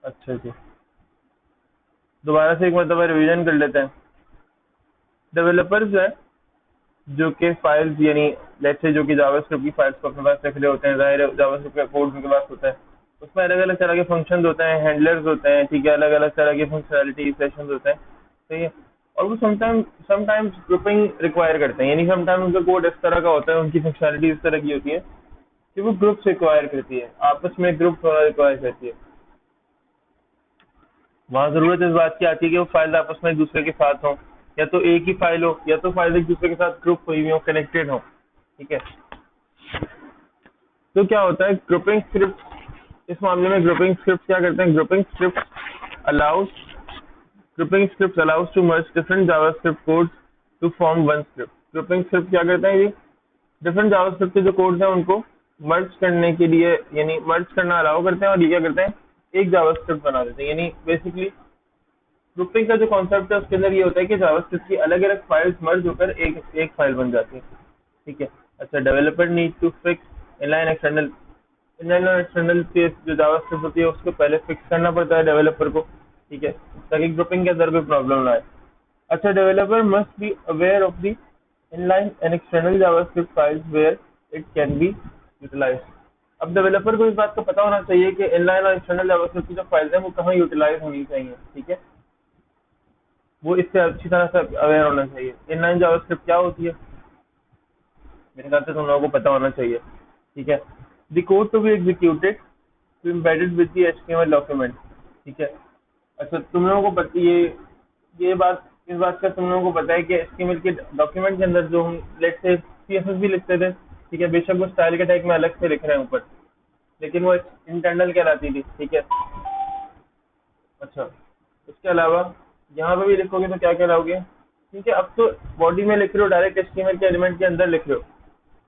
अच्छा जी, दोबारा से एक मरतबा रिवीजन कर लेते हैं। डेवलपर्स है जो कि फाइल्स यानी लेट्स से जो कि जावास्क्रिप्ट की फाइल्स को अपने पास रख रहे होते हैं, जाहिर है जावास्क्रिप्ट का कोड उनके पास होता है, उसमें अलग अलग तरह के फंक्शंस होते हैं, हैंडलर्स होते हैं, ठीक है, अलग अलग तरह के फंक्शनैलिटी सेशंस होते हैं, ठीक है। और वो समटाइम्स ग्रुपिंग रिक्वायर करते हैं, यानी समटाइम्स उनका कोड इस तरह का होता है, उनकी फंक्शनैलिटी इस तरह की होती है कि वो ग्रुप्स रिक्वायर करती है, आपस में ग्रुप होना रिक्वायर करती है। वहाँ जरूरत इस बात की आती है कि वो फाइल आपस में एक दूसरे के साथ हों, या तो एक ही फाइल हो या तो फाइल एक दूसरे के साथ ग्रुप हुई हुई हो, कनेक्टेड हो, ठीक है। तो क्या होता है ग्रुपिंग स्क्रिप्ट, इस मामले में ग्रुपिंग स्क्रिप्ट क्या करते हैं, allows grouping script allows to merge different JavaScript codes to form one script. Grouping script क्या करते हैं, ये डिफरेंट जावास्क्रिप्ट के जो कोड्स हैं उनको मर्ज करने के लिए, यानी मर्ज करना अलाउ करते हैं, और ये क्या करते हैं, एक जावास्क्रिप्ट बना देते हैं। यानी बेसिकली ग्रुपिंग का जो कॉन्सेप्ट है उसके अंदर ये होता है कि जावास्क्रिप्ट की अलग अलग फाइल्स मर्ज होकर एक एक फाइल बन जाती है, ठीक है। अच्छा, developer need to fix inline external, inline और एक्सटर्नल के जो जावास्क्रिप्ट होती है उसको पहले फिक्स करना पड़ता है डेवलपर को, ठीक है, ताकि ग्रुपिंग के अंदर कोई प्रॉब्लम ना आए। अच्छा, developer must be aware of the inline and external JavaScript files where it can be utilized. अब डेवलपर को इस बात का पता होना चाहिए कि इनलाइन और एक्सटर्नल जावास्क्रिप्ट की जो फाइल्स हैं वो कहाँ यूटिलाइज होनी चाहिए, ठीक है, वो इससे अच्छी तरह से अवेयर होना चाहिए। इनलाइन जावास्क्रिप्ट क्या होती है, मेरे ख्याल से तुम लोगों को पता होना चाहिए, ठीक है। The code to be executed to embedded with the HTML document, ठीक है। अच्छा, तुम लोगों को पता ये बात इस बात का तुम लोगों को पता है कि एचटीएमएल के डॉक्यूमेंट के अंदर जो हम लेट्स से सीएसएस भी लिखते थे, ठीक है, बेशक वो स्टाइल के टाइप में अलग से लिख रहे हैं ऊपर, लेकिन वो इंटरनल कहलाती थी, ठीक है। अच्छा, इसके अलावा यहाँ पे भी लिखोगे तो क्या कहलाओगे, ठीक है। अब तो बॉडी में लिख रहे हो, डायरेक्ट एचटीएमएल के एलिमेंट के अंदर लिख रहे हो,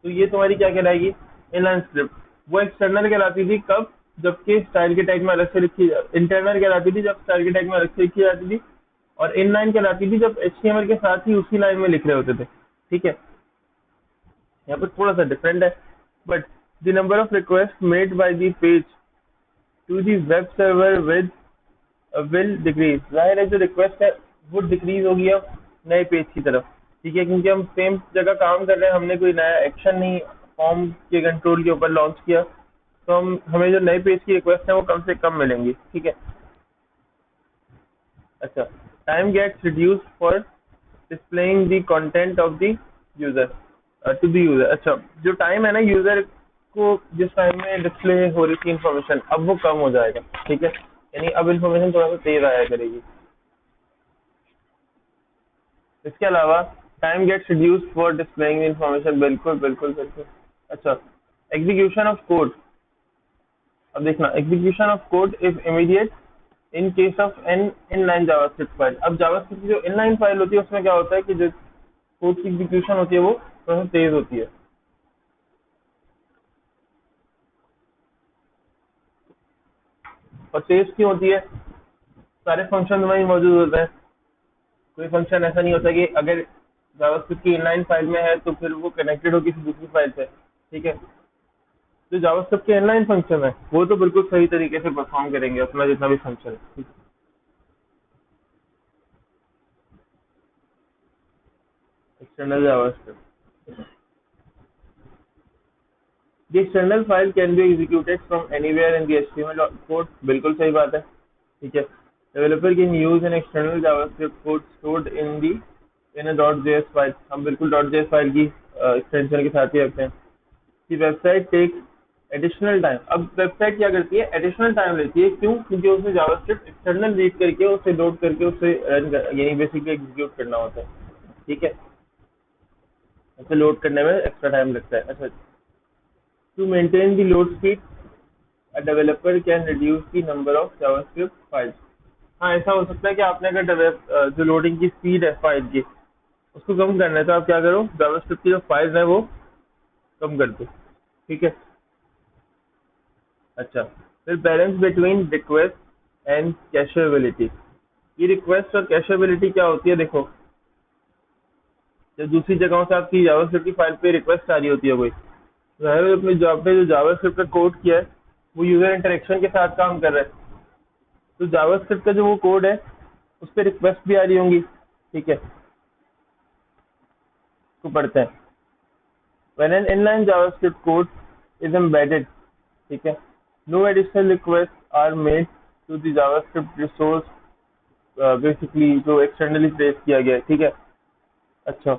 तो ये तुम्हारी क्या कहलाएगी, इनलाइन स्क्रिप्ट। वो एक्सटर्नल कहलाती थी कब, जबकि स्टाइल के टाइप में अलग से लिखी, इंटरनल कहलाती थी जब स्टाइल के टाइप में अलग से लिखी जाती थी, और इनलाइन कहलाती थी जब एचटीएमएल के साथ ही उसी लाइन में लिख रहे होते थे, ठीक है। यहाँ पर थोड़ा सा डिफरेंट है, but the number of request made by the page to the web server with will decrease. जाहिर है जो रिक्वेस्ट है वो डिक्रीज होगी अब नए पेज की तरफ, ठीक है, क्योंकि हम सेम जगह काम कर रहे हैं, हमने कोई नया एक्शन नहीं फॉर्म के कंट्रोल के ऊपर लॉन्च किया, तो हमें जो नए पेज की रिक्वेस्ट है वो कम से कम मिलेंगी, ठीक है। अच्छा, time gets reduce for displaying the content of the user to the user. अच्छा, जो टाइम है ना यूजर को जिस टाइम में डिस्प्ले हो रही थी इन्फॉर्मेशन, अब वो कम हो जाएगा, ठीक है, यानी अब इन्फॉर्मेशन थोड़ा सा तेज आया करेगी। इसके अलावा time gets reduce for displaying information, बिल्कुल बिल्कुल बिल्कुल। अच्छा, एग्जीक्यूशन ऑफ कोड, अब देखना, execution of code is immediate in case of an inline JavaScript file. अब जावास्क्रिप्ट की जो इनलाइन फाइल होती है उसमें क्या होता है कि जो कोड की एग्जीक्यूशन होती है वो थोड़ा सा तेज होती है। और तेज क्यों होती है, सारे फंक्शन वहीं मौजूद होते हैं, कोई फंक्शन ऐसा नहीं होता कि अगर जावास्क्रिप्ट की इनलाइन फाइल में है तो फिर वो कनेक्टेड हो किसी दूसरी फाइल से, ठीक है। जो जावास्क्रिप्ट के इनलाइन फंक्शन है वो तो बिल्कुल सही तरीके से परफॉर्म करेंगे अपना जितना भी फंक्शन है, ठीक है। External JavaScript, the external file can be executed from anywhere in the HTML code, बिल्कुल सही बात है, ठीक है। Developer can use an external JavaScript code stored in the in dot JS file, हम बिल्कुल डॉट जेएस फाइल की extension के साथ ही रखते हैं। कि वेबसाइट टेक्स एडिशनल टाइम, अब वेबसाइट क्या करती है, एडिशनल टाइम लेती है, क्यों, क्योंकि उसमें जावास्क्रिप्ट एक्सटर्नल रीड करके उसे लोड करके उसे रन यानी बेसिकली एग्जीक्यूट करना होता है, ठीक है, उसे लोड करने में एक्स्ट्रा टाइम लगता है। अच्छा, to maintain the load speed a developer can reduce the number of JavaScript files. हाँ, ऐसा हो सकता है कि आपने अगर जो लोडिंग की स्पीड है फाइल की उसको कम करना है तो आप क्या करो, जावास्क्रिप्ट की जो फाइल्स है वो कम कर दो, ठीक है। अच्छा, फिर बैलेंस बिटवीन रिक्वेस्ट एंड कैशेबिलिटी, ये रिक्वेस्ट और कैशेबिलिटी क्या होती है, देखो, जब दूसरी जगहों से आपकी जावास्क्रिप्ट की फाइल पे रिक्वेस्ट आ रही होती है कोई, जाहिर है अपने जॉब पे जो जावास्क्रिप्ट का कोड किया है वो यूजर इंटरेक्शन के साथ काम कर रहा है, तो जावास्क्रिप्ट का जो वो कोड है उस पर रिक्वेस्ट भी आ रही होंगी, ठीक है, तो पढ़ते हैं। When an inline JavaScript code is embedded, ठीक है, no additional requests are made to the JavaScript resource, basically जो एक्सटर्नली प्लेस किया गया है, ठीक है। अच्छा,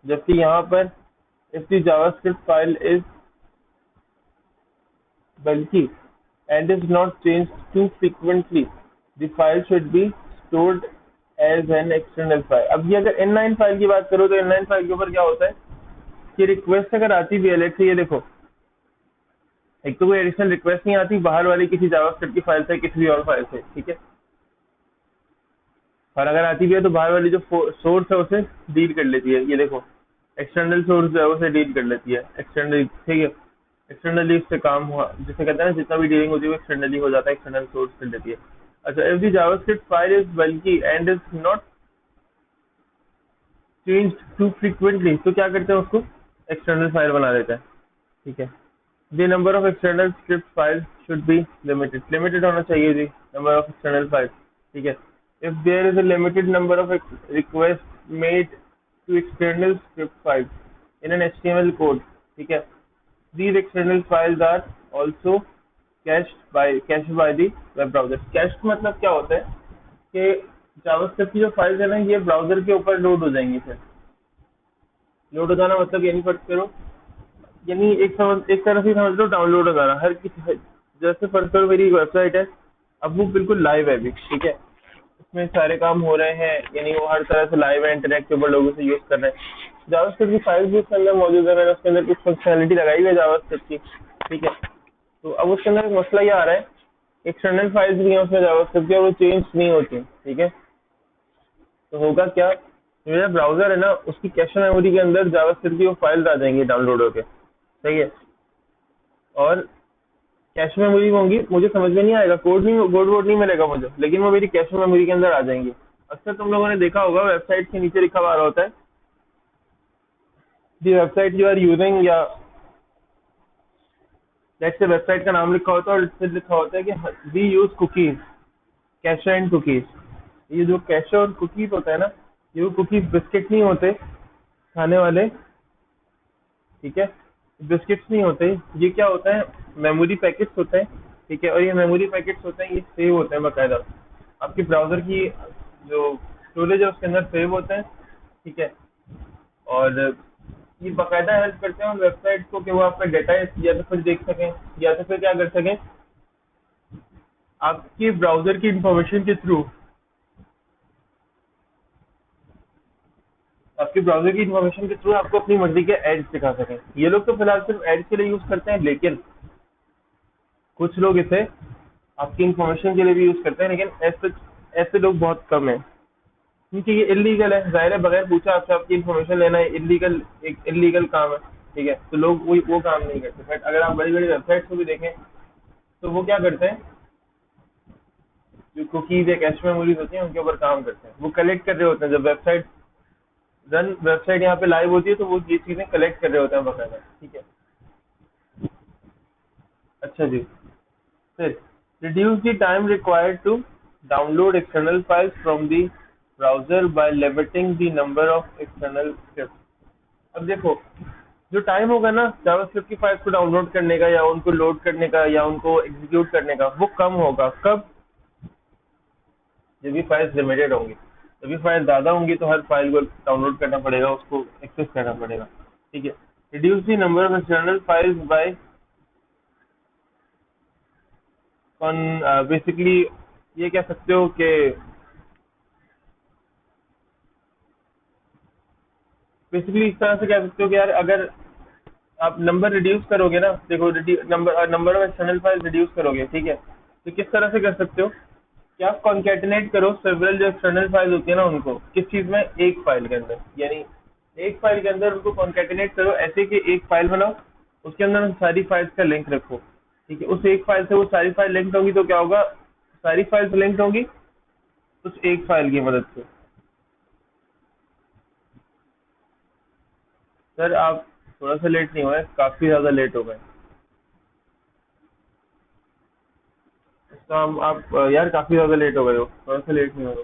जबकि यहाँ पर if the JavaScript file is bulky and is not changed too frequently, the file should be stored as an external file। अब ये अगर inline फाइल की बात करो तो inline फाइल के ऊपर क्या होता है कि रिक्वेस्ट अगर आती भी है, लेट्स से ये देखो, एक तो कोई एडिशनल रिक्वेस्ट नहीं आती बाहर वाली किसी जावास्क्रिप्ट की फाइल से किसी भी और फाइल से, ठीक है, और अगर आती भी है तो बाहर वाली जो सोर्स है उसे डील कर लेती है। ये देखो, एक्सटर्नल सोर्स जो है उसे डील कर लेती है एक्सटर्नली, ठीक है, एक्सटर्नली उससे काम हुआ, जिसे कहते हैं ना, जितना भी डीलिंग होती है वो एक्सटर्नली हो जाता है, एक्सटर्नल सोर्स कर लेती है। अच्छा, if the JavaScript file is bulky and is not change too frequently, तो क्या करते हैं, उसको एक्सटर्नल फाइल बना देते हैं, ठीक है। The number of external script files should be limited, limited होना चाहिए जी, number of external files, ठीक है। If there is a limited number of requests made to external script files in an HTML code, ठीक है, these external files are also cached by the web browser। Cached मतलब क्या होता है कि JavaScript की जो फाइल्स है ना, ये ब्राउजर के ऊपर लोड हो जाएंगी। फिर लोड हो जाना मतलब ये नहीं फर्क करो, यानी एक तरह से समझ लो डाउनलोड हो जाना। हर किसी, जैसे फर्स्ट करो मेरी वेबसाइट है, अब वो बिल्कुल लाइव है अभी, ठीक है, उसमें सारे काम हो रहे हैं, यानी वो हर तरह से लाइव है, इंटरेक्टेबल लोगों से यूज कर रहे हैं। जावास्क्रिप्ट की फाइल्स भी उसके अंदर मौजूद है, मैंने उसके अंदर कुछ फंक्शनलिटी लगाई हुई है जावास्क्रिप्ट की, ठीक है। तो अब उसके अंदर एक मसला ये आ रहा है, एक्सटर्नल फाइल्स भी हैं उसमें जावास्क्रिप्ट की और वो चेंज नहीं होती, ठीक है। तो होगा क्या, मेरा ब्राउजर है ना, उसकी कैशे मेमोरी के अंदर जावास्क्रिप्ट की वो फाइल्स आ जाएंगी डाउनलोड होके, सही है, और कैश मेमोरी होंगी, मुझे समझ में नहीं आएगा, कोड वोड नहीं मिलेगा मुझे, लेकिन वो मेरी कैश मेमोरी के अंदर आ जाएंगी। अक्सर तुम लोगों ने देखा होगा वेबसाइट के नीचे लिखा हुआ होता है the website you are using, या लेट्स से वेबसाइट का नाम लिखा होता है और फिर लिखा होता है कि we use cookies, cache and cookies. ये जो कैशे और कुकीज होता है ना, ये वो कुकीज बिस्किट नहीं होते खाने वाले, ठीक है, बिस्किट्स नहीं होते, ये क्या होता है, मेमोरी पैकेट्स होते हैं, ठीक है, और ये मेमोरी पैकेट्स होते हैं, ये सेव होते हैं बाकायदा आपके ब्राउजर की जो स्टोरेज है उसके अंदर सेव होते हैं, ठीक है, और ये बाकायदा हेल्प करते हैं उन वेबसाइट को कि वो आपका डेटा या तो फिर देख सकें, या तो फिर क्या कर सकें, आपके ब्राउजर की इंफॉर्मेशन के थ्रू, आपके ब्राउजर की इंफॉर्मेशन के थ्रू आपको अपनी मर्जी के एड्स दिखा सकें। ये लोग तो फिलहाल सिर्फ एड्स के लिए यूज करते हैं, लेकिन कुछ लोग इसे आपकी इंफॉर्मेशन के लिए भी यूज करते हैं, लेकिन ऐसे लोग बहुत कम हैं, क्योंकि ये इलीगल है, जाहिर है, बगैर पूछा आपसे आपकी इंफॉर्मेशन लेना है इलीगल, एक इलीगल काम है, ठीक है, तो लोग वो काम नहीं करते। बट अगर आप बड़ी बड़ी वेबसाइट्स को भी देखें तो वो क्या करते हैं, जो कुकीज या कैश मेमोरीज होती हैं उनके ऊपर काम करते हैं, वो कलेक्ट कर रहे होते हैं। जब वेबसाइट यहाँ पे लाइव होती है तो वो ये चीजें कलेक्ट कर रहे होते हैं बाकायदा, ठीक है। अच्छा जी, फिर reduce the time required to download external files from the browser by limiting the number of external scripts। अब देखो, जो टाइम होगा ना जावास्क्रिप्ट की फाइल्स को डाउनलोड करने का या उनको लोड करने का या उनको एग्जीक्यूट करने का, वो कम होगा। कब, जब भी फाइल्स लिमिटेड होंगी, जब भी फाइल ज़्यादा होंगी तो हर फाइल को डाउनलोड करना पड़ेगा, उसको एक्सेस करना पड़ेगा, ठीक है। Reduce the number of external files bye on, basically ये कह सकते हो कि इस तरह से कह सकते हो कि यार अगर आप नंबर रिड्यूस करोगे ना, देखो number of external file reduce करोगे, ठीक है, तो किस तरह से कर सकते हो कि आप कॉन्केटिनेट करो सेवरल जो एक्सटर्नल फाइल होती है ना उनको, किस चीज में, एक फाइल के अंदर, यानी एक फाइल के अंदर उनको कॉन्केटिनेट करो ऐसे कि एक फाइल बनाओ, उसके अंदर उन सारी फाइल्स का लिंक रखो, ठीक है, उस एक फाइल से वो सारी फाइल लिंक होंगी तो क्या होगा, सारी फाइल्स लिंक होंगी उस एक फाइल की मदद से। सर आप थोड़ा सा लेट नहीं हुए, काफी ज्यादा लेट हो गए। तो हम आप यार काफी ज्यादा लेट हो गए हो, थोड़ा सा लेट नहीं हो गए?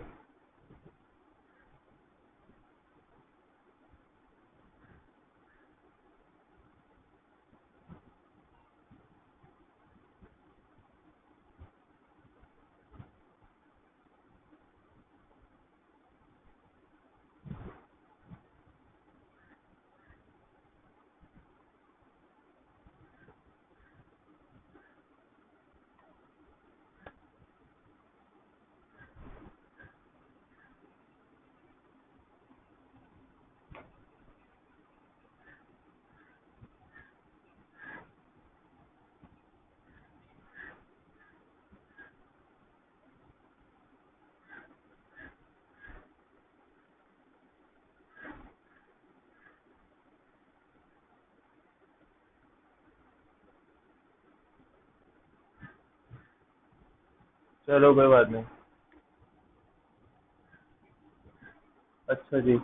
चलो कोई बात नहीं। अच्छा जी।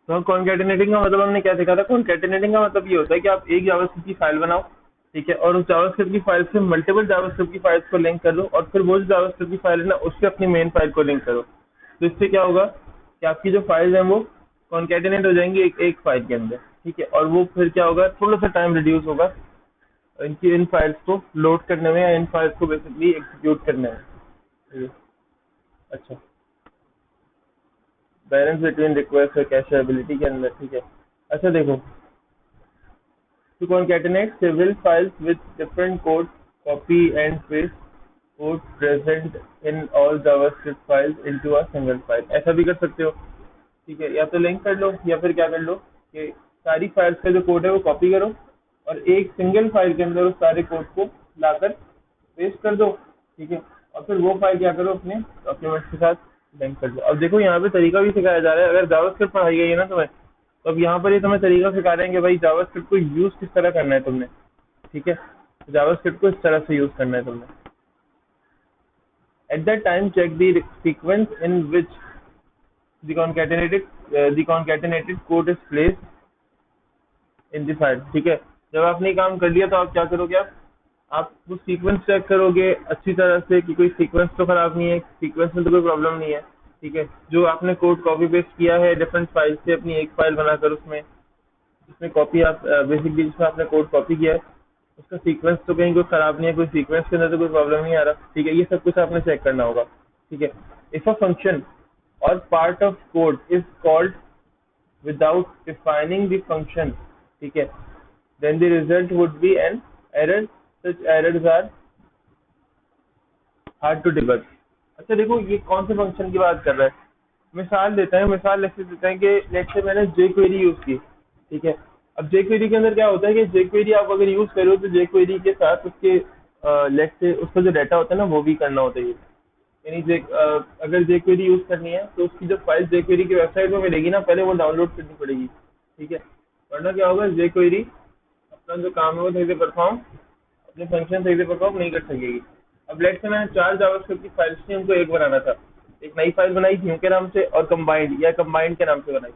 तो कॉन्कैटिनेटिंग का मतलब हमने क्या सीखा था? कॉन्कैटिनेटिंग का मतलब ये होता है कि आप एक जावास्क्रिप्ट की फाइल बनाओ, ठीक है, और उस जावास्क्रिप्ट की फाइल से मल्टीपल जावास्क्रिप्ट की फाइल्स को लिंक कर लो, और फिर वो जो जावास्क्रिप्ट की फाइल है ना उससे अपनी मेन फाइल को लिंक करो। तो इससे क्या होगा कि आपकी जो फाइल्स हैं वो कॉन्कैटिनेट हो जाएंगी एक फाइल के अंदर, ठीक है, और वो फिर क्या होगा, थोड़ा सा टाइम रिड्यूस होगा इनकी इन फाइल्स को लोड करने में, या इन फाइल्स को बेसिकली एग्जीक्यूट करने में। ठीक है। अच्छा, बैलेंस बिटवीन रिक्वेस्ट और कैशेबिलिटी के अंदर, ठीक है। अच्छा देखो, to concatenate several files with different code, copy and paste code present in all JavaScript files into a single file। ऐसा भी कर सकते हो, ठीक है, या तो लिंक कर लो या फिर क्या कर लो कि सारी फाइल्स का जो कोड है वो कॉपी करो और एक सिंगल फाइल के अंदर उस सारे कोड को लाकर पेस्ट कर दो, ठीक है, और फिर वो फाइल क्या करो अपने डॉक्यूमेंट्स के साथ लिंक कर दो। अब देखो यहाँ पे तरीका भी सिखाया जा रहा है, अगर जावास्क्रिप्ट पढ़ाई गई है ना तुम्हें, तो अब यहाँ पर ये तुम्हें तरीका सिखा रहे हैं कि भाई जावास्क्रिप्ट को यूज किस तरह करना है तुमने, ठीक है, जावास्क्रिप्ट को इस तरह से यूज करना है तुमने। At that time check the sequence in which the concatenated code is placed in the file, ठीक है। जब आपने ये काम कर लिया तो आप क्या करोगे, आप वो सीक्वेंस चेक करोगे अच्छी तरह से कि कोई सीक्वेंस तो खराब नहीं है, सीक्वेंस में तो कोई प्रॉब्लम नहीं है, ठीक है। जो आपने कोड कॉपी पेस्ट किया है डिफरेंट फाइल से अपनी एक फाइल बनाकर, उसमें जिसमें कॉपी आप बेसिकली जिसमें आपने कोड कॉपी किया है उसका सीक्वेंस तो कहीं कोई खराब नहीं है, कोई सीक्वेंस के अंदर तो कोई प्रॉब्लम नहीं आ रहा, ठीक है, ये सब कुछ आपने चेक करना होगा, ठीक है। इफ अ फंक्शन और part of code is called without defining the function, ठीक है, then the result would be an error। such errors are hard to debug। अच्छा देखो, ये कौन से फंक्शन की बात कर रहा है, मिसाल देते हैं, मिसाल ऐसे देते हैं कि लेट्स से मैंने jQuery यूज की, ठीक है। अब jQuery के अंदर क्या होता है कि jQuery आप अगर यूज करो तो jQuery के साथ उसके लेट्स से उसका जो डाटा होता है ना वो भी करना होता है, यानी अगर jQuery यूज करनी है तो उसकी जो फाइल jQuery की वेबसाइट में मिलेगी ना, पहले वो डाउनलोड करनी पड़ेगी, ठीक है, वरना क्या होगा, jQuery अपना जो काम है वो सही से परफॉर्म, अपने फंक्शन सही से परफॉर्म नहीं कर सकेगी। अब लेट से मैंने 4 जावास्क्रिप्ट की फाइल्स थी, उनको एक बनाना था, एक नई फाइल बनाई थीम के नाम से और कंबाइंड या कंबाइंड के नाम से बनाई,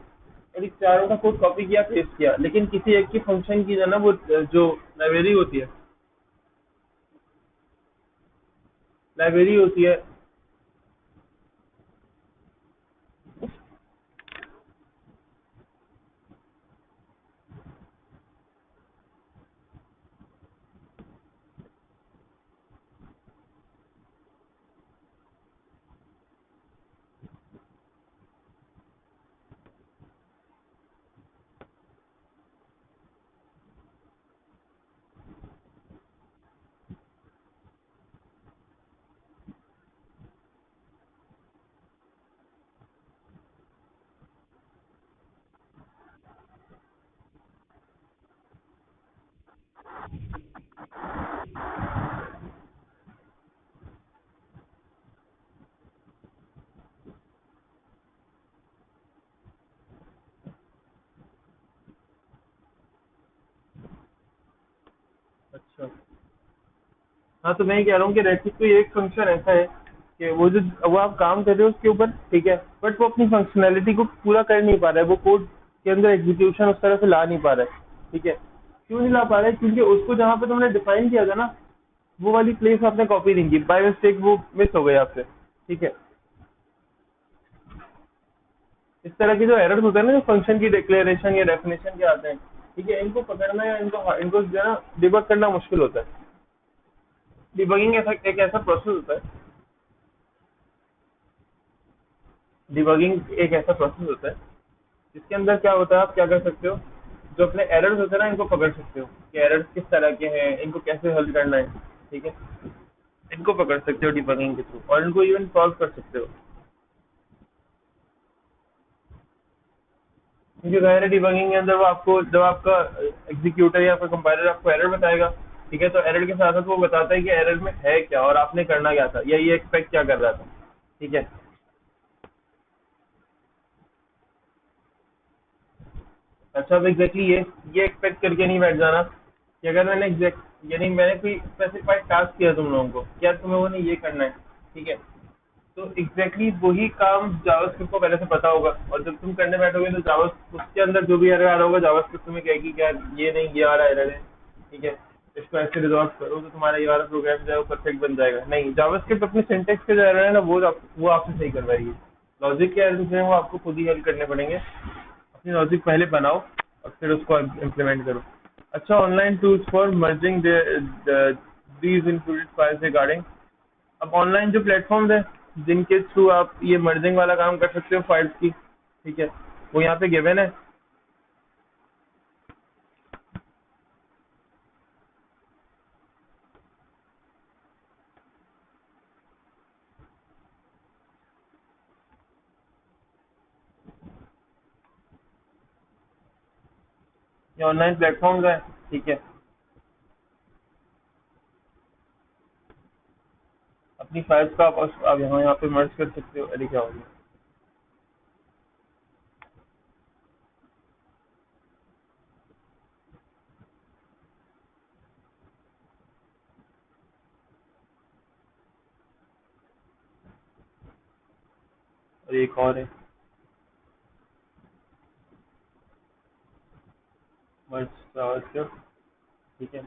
और इस चारों का कोड कॉपी किया पेस्ट किया, लेकिन किसी एक की फंक्शन की जो ना वो जो लाइब्रेरी होती है। अच्छा, हाँ, तो मैं ये कह रहा हूँ कि रेसिप कोई एक फंक्शन ऐसा है कि वो आप काम कर रहे हो उसके ऊपर, ठीक है, बट वो अपनी फंक्शनैलिटी को पूरा कर नहीं पा रहा है, वो कोड के अंदर एग्जीक्यूशन उस तरह से ला नहीं पा रहा है, ठीक है। क्यों नहीं ला पा रहा है? क्योंकि उसको जहाँ पे तुमने डिफाइन किया था ना, वो वाली प्लेस आपने कॉपी नहीं की, बाय मिस्टेक वो मिस हो गई आपसे, ठीक है। इस तरह के जो एरर्स होते हैं ना, जो फंक्शन की डिक्लेरेशन या डेफिनेशन के आते हैं, ठीक है, इनको पकड़ना या इनको जो है ना डिबग करना मुश्किल होता है। डिबगिंग ऐसा एक ऐसा प्रोसेस होता है, डिबगिंग एक ऐसा प्रोसेस होता है जिसके अंदर क्या होता है, आप क्या कर सकते हो, जो अपने एरर्स होते हैं ना इनको पकड़ सकते हो कि एरर्स किस तरह के हैं, इनको कैसे हल करना है, ठीक है। इनको पकड़ सकते हो डिबगिंग के थ्रू, और इनको इवन सॉल्व कर सकते हो। क्योंकि जाहिर है डिबगिंग के अंदर वो आपको, जब आपका एग्जीक्यूटर या फिर कंपाइलर आपको एरर बताएगा, ठीक है, तो एरर के साथ साथ वो बताता है कि एरर में है क्या और आपने करना क्या था, या ये एक्सपेक्ट क्या कर रहा था, ठीक है। अच्छा, अब एग्जैक्टली ये एक्सपेक्ट करके नहीं बैठ जाना कि अगर मैंने एग्जैक्ट, यानी मैंने कोई स्पेसिफाइड टास्क किया तुम लोगों को, क्या तुम्हें वो नहीं ये करना है, ठीक है, तो एग्जैक्टली वही काम जावास्क्रिप्ट को पहले से पता होगा, और जब तुम करने बैठोगे तो जावा उसके अंदर जो भी एरर आ रहा होगा, जावास्क्रिप्ट तुम्हें कहेगी कि यार ये नहीं, ये आ रहा एरर है, ठीक है, इसको ऐसे रिजॉल्व करो तो तुम्हारा ये वाला प्रोग्राम जो है वो परफेक्ट बन जाएगा। नहीं, जावास्क्रिप्ट अपनी सिंटेक्स के जो एरर है ना वो आपसे सही करवाएगी। लॉजिक के एरर जो है वो आपको खुद ही हल करने पड़ेंगे। अपनी लॉजिक पहले बनाओ और फिर उसको इम्प्लीमेंट करो। अच्छा, online tools for merging these included files regarding. अब ऑनलाइन जो प्लेटफॉर्म्स है जिनके थ्रू आप ये मर्जिंग वाला काम कर सकते हो फाइल्स की, ठीक है, वो यहाँ पे गिवन है। ये ऑनलाइन प्लेटफॉर्म्स है, ठीक है। अपनी फाइल्स का आप यहाँ पे मर्ज कर सकते हो। अरे क्या हो गया, और एक और है मर्ज जावास्क्रिप्ट, ठीक है।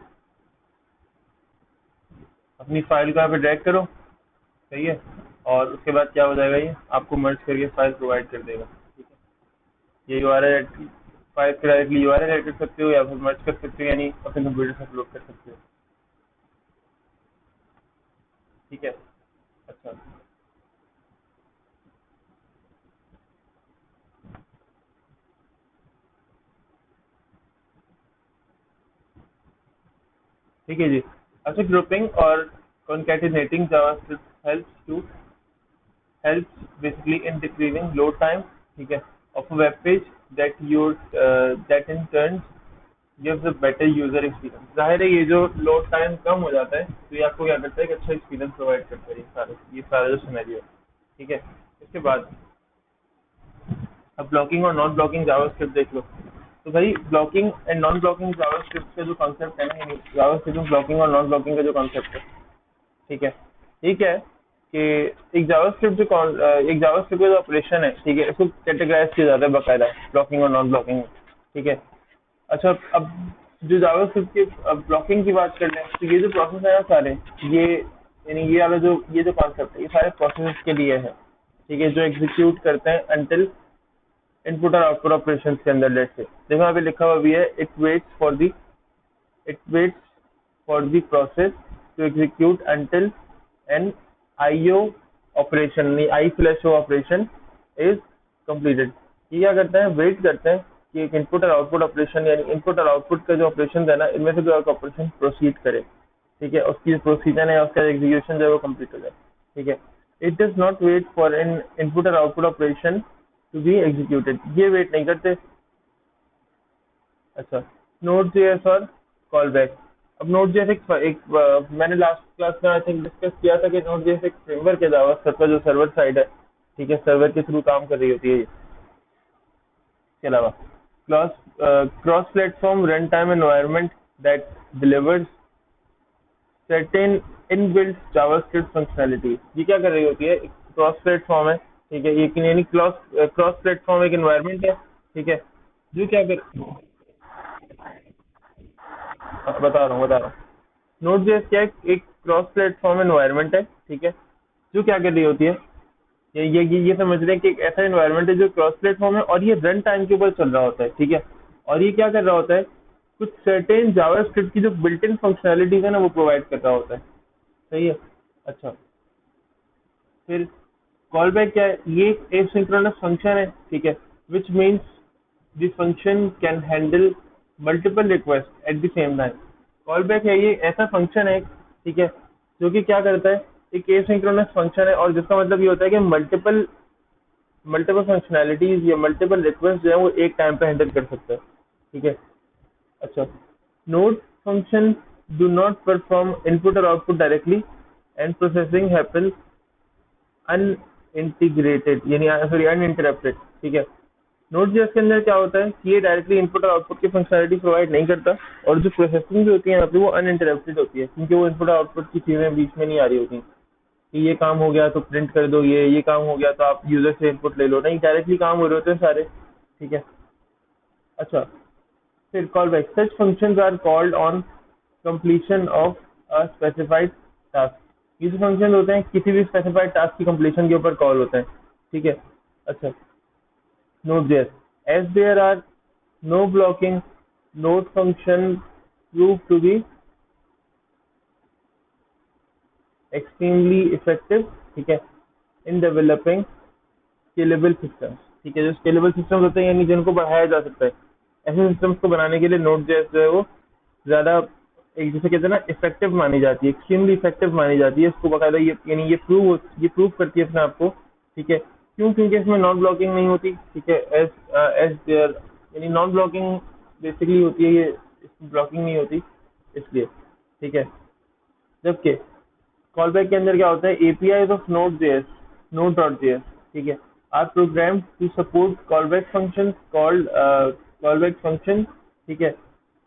अपनी फाइल को यहाँ पे ड्रैग करो, सही है, और उसके बाद क्या हो जाएगा, ये आपको मर्ज करके फाइल प्रोवाइड कर देगा, ठीक है। ये यूआरएल फाइल के डायरेक्टली यूआरएल ऐड कर सकते हो या फिर मर्ज कर सकते हो, यानी अपने कंप्यूटर से अपलोड कर सकते हो, ठीक है। अच्छा, ठीक है जी। अच्छा, ग्रुपिंग और concatenating JavaScript helps basically in decreasing load time, ठीक है, of a web page that in turn gives a better user experience। जाहिर है ये जो लोड टाइम कम हो जाता है तो ये आपको क्या करता है, एक अच्छा एक्सपीरियंस प्रोवाइड करता है, ये सारा जो सिनेरियो है, ठीक है। इसके बाद अब ब्लॉकिंग और नॉन ब्लॉकिंग जावास्क्रिप्ट देख लो। तो भाई blocking and non blocking JavaScript का जो कॉन्सेप्ट है ना, जावास्क्रिप्ट में ब्लॉकिंग और नॉन ब्लॉकिंग का जो कॉन्सेप्ट है, ठीक है, ठीक है, कि एक जावास्क्रिप्ट का जो ऑपरेशन है, ठीक है, इसको कैटेगराइज किया जाता है बाकायदा ब्लॉकिंग और नॉन ब्लॉकिंग में, ठीक है। अच्छा, अब जो जावास्क्रिप्ट की ब्लॉकिंग की बात कर रहे हैं, तो ये जो प्रोसेस है ना सारे, ये यानी ये जो कॉन्सेप्ट है, ये सारे प्रोसेस के लिए है, ठीक है, जो एग्जीक्यूट करते हैं अंटिल इनपुट और आउटपुट ऑपरेशन के अंदर। लेट से देखो यहाँ पे लिखा हुआ भी है, it waits for the process to execute until an IO operation, I slash O operation is completed. ये क्या करता है, वेट करता है कि एक इनपुट और आउटपुट ऑपरेशन, यानी इनपुट और आउटपुट का जो ऑपरेशन है ना, इनमें से कोई एक ऑपरेशन प्रोसीड करे, ठीक है, उसकी प्रोसीजर है, उसका एग्जीक्यूशन जो है वो कंप्लीट हो जाए, ठीक है। It does not wait for an input और output operation to be executed, ये वेट नहीं करते। अच्छा, नोड जेएस और कॉल बैक। अब नोड जेएस मैंने लास्ट क्लास में आई थिंक डिस्कस किया था कि नोड जेएस एक फ्रेमवर्क है जावास्क्रिप्ट का, जो सर्वर साइड है, ठीक है, सर्वर के थ्रू काम कर रही होती है ये। इसके अलावा cross platform run time environment that delivers certain inbuilt JavaScript functionality. ये क्या कर रही होती है, क्रॉस प्लेटफॉर्म है, ठीक है, ये यानी क्रॉस प्लेटफॉर्म एक एनवायरनमेंट है, ठीक है, जो क्या कर, बता रहा हूँ। नोड.जेएस क्या है, एक क्रॉस प्लेटफॉर्म एनवायरनमेंट है, ठीक है, जो क्या कर रही होती है, ये समझ रहे हैं कि एक ऐसा एनवायरनमेंट है जो क्रॉस प्लेटफॉर्म है और ये रन टाइम के ऊपर चल रहा होता है, ठीक है, और ये क्या कर रहा होता है, कुछ सर्टेन जावास्क्रिप्ट की जो बिल्ट इन फंक्शनैलिटीज है ना वो प्रोवाइड कर रहा होता है, सही है। अच्छा, फिर कॉल बैक क्या है, ये एक एसिंक्रोनस फंक्शन है, ठीक है, which means the function can handle multiple request at the same time. Call back है ये ऐसा फंक्शन है, ठीक है, जो कि क्या करता है, एक एसिंक्रोनस फंक्शन है और जिसका मतलब ये होता है कि मल्टीपल मल्टीपल फंक्शनैलिटीज या मल्टीपल रिक्वेस्ट जो है वो एक टाइम पे हैंडल कर सकता है, ठीक है। अच्छा, node function do not perform input or output directly and processing happens unintegrated यानी सॉरी uninterrupted, ठीक है। Node.js के अंदर क्या होता है कि ये डायरेक्टली इनपुट और आउटपुट की फंक्शनैलिटी प्रोवाइड नहीं करता और जो प्रोसेसिंग भी होती है यहाँ पे वो अनइंटरप्टेड होती है क्योंकि वो इनपुट और आउटपुट की चीजें बीच में नहीं आ रही होती कि ये काम हो गया तो प्रिंट कर दो, ये काम हो गया तो आप यूजर से इनपुट ले लो, नहीं, डायरेक्टली काम हो रहे होते हैं सारे, ठीक है। अच्छा, फिर call back, such functions are called on completion of a specified task. ये जो फंक्शन होते हैं किसी भी स्पेसिफाइड टास्क की कंप्लीशन के ऊपर कॉल होते हैं, ठीक है। अच्छा, Node.js, as there are no blocking, node function proved to be extremely effective, ठीक है, in developing स्केलेबल सिस्टम्स, ठीक है, जो स्केलेबल सिस्टम्स होते हैं यानी जिनको बढ़ाया जा सकता है, ऐसे सिस्टम्स को बनाने के लिए Node.js जो है वो ज्यादा एक जैसे कहते हैं ना इफेक्टिव मानी जाती है, एक्सट्रीमली इफेक्टिव मानी जाती है। इसको बकायदा ये यानी ये प्रूव करती है अपने आप को, ठीक है, क्यों, क्योंकि इसमें नॉन ब्लॉकिंग नहीं होती, ठीक है, एज एज देयर यानी नॉन ब्लॉकिंग बेसिकली होती है, ये इसमें ब्लॉकिंग नहीं होती इसलिए, ठीक है। जबकि कॉलबैक के अंदर क्या होता है, एपीआई ऑफ Node.js, ठीक है, are program to support callback function called callback function, ठीक है,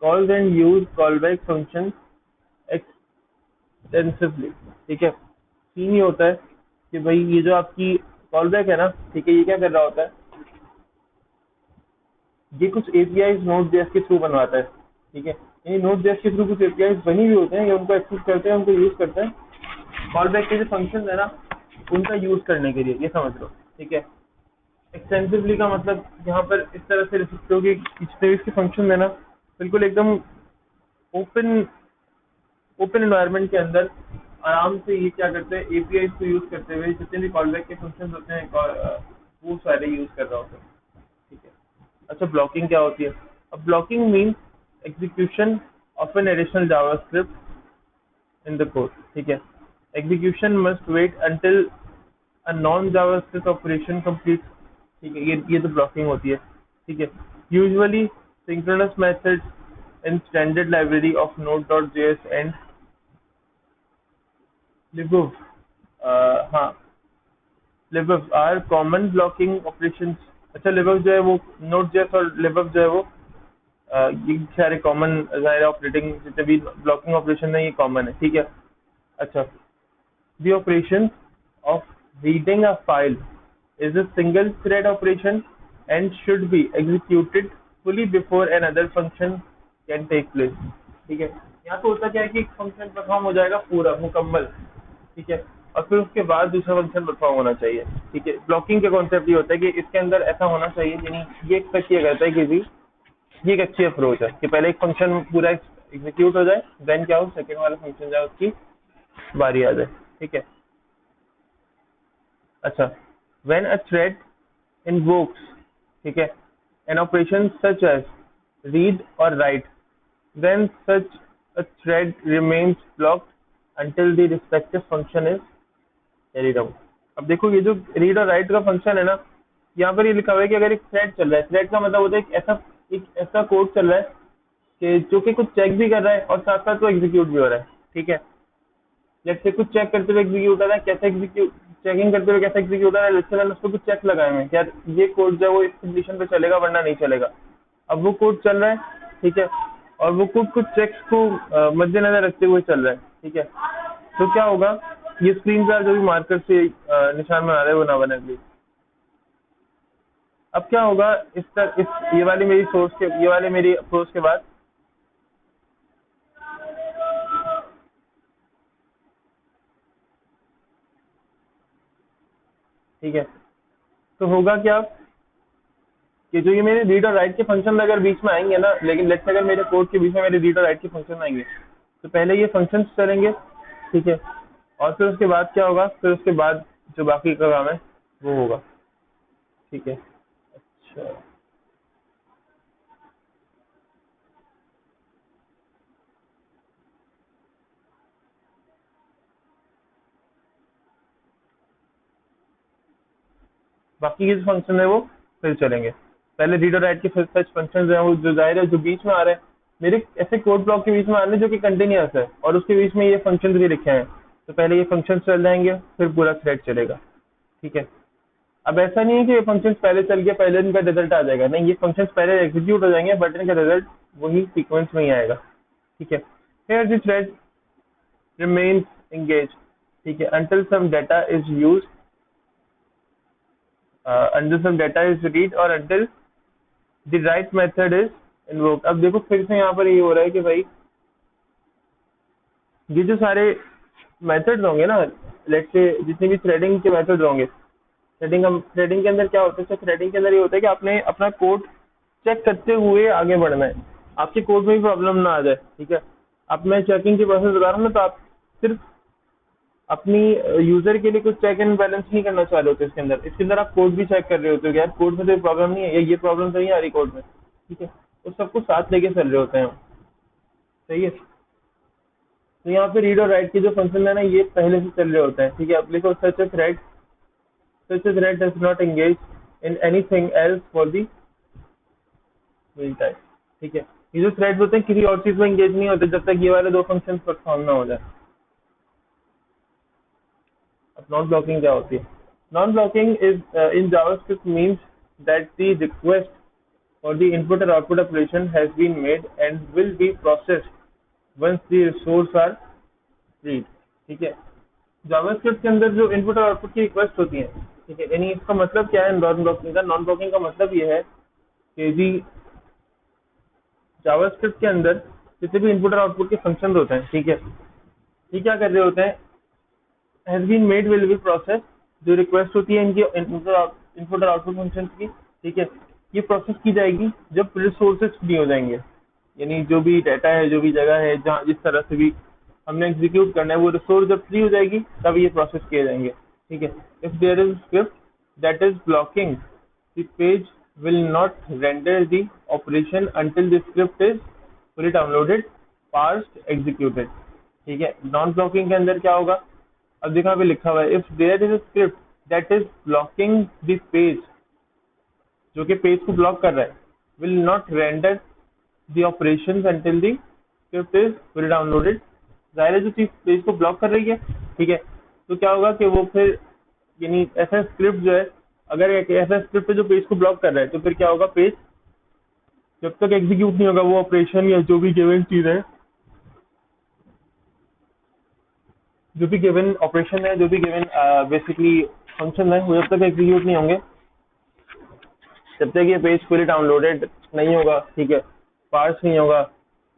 calls and use callback functions extensively, ठीक है। सीन ये होता है कि भाई ये जो आपकी कॉलबैक है ना, ठीक है, ये क्या कर रहा होता है, ये कुछ एपीआई Node.js के थ्रू बनवाता है, ठीक है, यानी Node.js के थ्रू कुछ एपीआई बनी हुई होते हैं, ये उनको एक्सेस करते हैं, उनको यूज करते हैं कॉलबैक के जो फंक्शन है ना उनका यूज करने के लिए, ये समझ लो, ठीक है। एक्सटेंसिवली का मतलब यहाँ पर इस तरह से लिख सकते हो कि जितने भी इसके फंक्शन है ना बिल्कुल एकदम ओपन ओपन एनवायरनमेंट के अंदर आराम से ये क्या करते हैं, एपीआई को यूज करते हुए जितने भी कॉलबैक के फंक्शंस होते हैं वो सारे यूज कर रहा होता है, ठीक है। अच्छा, ब्लॉकिंग क्या होती है, अब blocking means execution of an additional JavaScript in the code, ठीक है। Execution must wait until a non JavaScript operation complete, ठीक है, ये तो ब्लॉकिंग होती है, ठीक है। Usually synchronous methods in standard library of Node.js and libviv हाँ libviv are common blocking operations। अच्छा, libviv जो है वो Node.js और libviv जो है वो ये सारे कॉमन ज़ाहिर ऑपरेटिंग जितने भी ब्लॉकिंग ऑपरेशन है ये कॉमन है, ठीक है। अच्छा, the operation of reading a file is a single thread operation and should be executed fully before another function can take place, ठीक है। यहाँ तो होता क्या है कि एक फंक्शन परफॉर्म हो जाएगा पूरा मुकम्मल, ठीक है, और फिर उसके बाद दूसरा फंक्शन परफॉर्म होना चाहिए, ठीक है। ब्लॉकिंग का कॉन्सेप्ट ये होता है कि इसके अंदर ऐसा होना चाहिए, यानी ये एक्सपेक्ट किया जाता है कि भी ये एक अच्छी अप्रोच है कि पहले एक फंक्शन पूरा एग्जीक्यूट हो जाए, देन क्या हो सेकंड वाला फंक्शन जाए उसकी बारी आ जाए, ठीक है। अच्छा, when a thread invokes, ठीक है, an operation such as read or write, then such a thread remains blocked until the respective function is carried out। अब देखो ये जो read और write का फंक्शन है ना, यहाँ पर ये लिखा हुआ है कि अगर एक थ्रेड चल रहा है, थ्रेड का मतलब होता है एक ऐसा कोड चल रहा है कि जो कि कुछ चेक भी कर रहा है और साथ साथ वो एग्जीक्यूट भी हो रहा है, ठीक है। जैसे कुछ चेक करते हुए एग्जीक्यूट हो रहा है, कैसे एग्जीक्यूट चेकिंग करते हुए कैसे एग्जीक्यूट हो रहा है, जैसे मैंने उसको कुछ चेक लगाए हैं क्या ये कोड जो है वो इस कंडीशन पे चलेगा वरना नहीं चलेगा। अब वो कोड चल रहा है, ठीक है, और वो कोड कुछ चेक्स को मद्देनजर रखते हुए चल रहा है, ठीक है। तो क्या होगा, ये स्क्रीन पर जो भी मार्कर से निशान बना रहे हैं वो ना बने प्लीज। अब क्या होगा, ये वाली मेरी अप्रोच के बाद ठीक है। तो होगा क्या कि जो ये मेरे रीड और राइट के फंक्शन अगर बीच में आएंगे ना, लेकिन लेट्स अगर मेरे कोड के बीच में मेरे रीड और राइट के फंक्शन आएंगे, तो पहले ये फंक्शंस चलेंगे, ठीक है, और फिर उसके बाद क्या होगा, फिर उसके बाद जो बाकी का काम है वो होगा, ठीक है। अच्छा, बाकी के जो फंक्शन है वो फिर चलेंगे। पहले रीड और राइट के फिर सच फंक्शन है वो जो जाहिर है जो बीच में आ रहे हैं मेरे ऐसे कोड ब्लॉक के बीच में आ रहे हैं जो कि कंटिन्यूअस है, और उसके बीच में ये फंक्शन भी लिखे हैं, तो पहले ये फंक्शन चल जाएंगे फिर पूरा थ्रेड चलेगा, ठीक है। अब ऐसा नहीं है कि ये फंक्शन पहले चल गया पहले इनका रिजल्ट आ जाएगा, नहीं, ये फंक्शन पहले एग्जीक्यूट हो जाएंगे बट इनका रिजल्ट वही सीक्वेंस में ही आएगा, ठीक है। Here the thread remains engaged, ठीक है, until some data is read or until the right method is invoked। अब देखो फिर से यहाँ पर ये हो रहा है कि भाई ये जो सारे मेथड्स होंगे ना, लेट्स से जितने भी थ्रेडिंग के मेथड्स होंगे, थ्रेडिंग के अंदर क्या होता है, थ्रेडिंग के अंदर ये होता है कि आपने अपना कोड चेक करते हुए आगे बढ़ना है, आपके कोड में भी प्रॉब्लम ना आ जाए, ठीक है। अब मैं चेकिंग की प्रोसेस बता रहा हूँ ना, तो आप सिर्फ अपनी यूजर के लिए कुछ चेक एंड बैलेंस नहीं करना चाह रहे होते, इसके अंदर आप कोड भी चेक कर रहे होते हो कि यार कोड में तो प्रॉब्लम नहीं है, ये प्रॉब्लम तो नहीं आ रही कोड में, ठीक है, तो सबको साथ लेके चल रहे होते हैं हम, सही है। तो यहाँ पे रीड और राइट के जो फंक्शन है ना ये पहले से चल रहे होते हैं, ठीक है। अब लिखो such a thread does not engage in anything else for the mean time, ठीक है। ये जो थ्रेड्स होते हैं किसी और चीज में एंगेज नहीं होते जब तक ये वाले दो फंक्शन परफॉर्म ना हो जाए। अब नॉन ब्लॉकिंग क्या होती है? Non blocking is in JavaScript means that the request for the input or output operation has been made and will be processed once the resource are freed, ठीक है। JavaScript के अंदर जो इनपुट और output की रिक्वेस्ट होती है, ठीक है, यानी इसका मतलब क्या है नॉन ब्लॉकिंग का? नॉन ब्लॉकिंग का मतलब ये है कि जी जावास्क्रिप्ट के अंदर जितने भी इनपुट और आउटपुट के फंक्शन होते हैं, ठीक है, ये क्या कर रहे होते हैं, has been made will be process, जो रिक्वेस्ट होती है इनकी इनपुट और आउटपुट फंक्शन की, ठीक है, ये प्रोसेस की जाएगी जब रिसोर्सेज फ्री हो जाएंगे, यानी जो भी डाटा है जो भी जगह है जहाँ जिस तरह से भी हमने एग्जीक्यूट करना है वो रिसोर्स जब फ्री हो जाएगी तब ये प्रोसेस किए जाएंगे, ठीक है। If there is script that is blocking the page will not render the operation until the script is fully downloaded, parsed, executed, ठीक है। नॉन ब्लॉकिंग के अंदर क्या होगा, अब देखो यहाँ पे लिखा हुआ है if there is a script that is blocking the page, जो कि पेज को ब्लॉक कर रहा है, will not render the operations until the script is fully downloaded, जाहिर है जो चीज पेज को ब्लॉक कर रही है, ठीक है, तो क्या होगा कि वो फिर यानी ऐसा स्क्रिप्ट जो है, अगर एक ऐसा स्क्रिप्ट है जो पेज को ब्लॉक कर रहा है तो फिर क्या होगा, पेज जब तक एग्जीक्यूट नहीं होगा वो ऑपरेशन या जो भी गिवन चीज है, जो भी गिवन ऑपरेशन है, जो भी गिवन बेसिकली फंक्शन है, वो जब तक एग्जीक्यूट नहीं होंगे जब तक ये पेज फुली डाउनलोडेड नहीं होगा, ठीक है, पार्स नहीं होगा,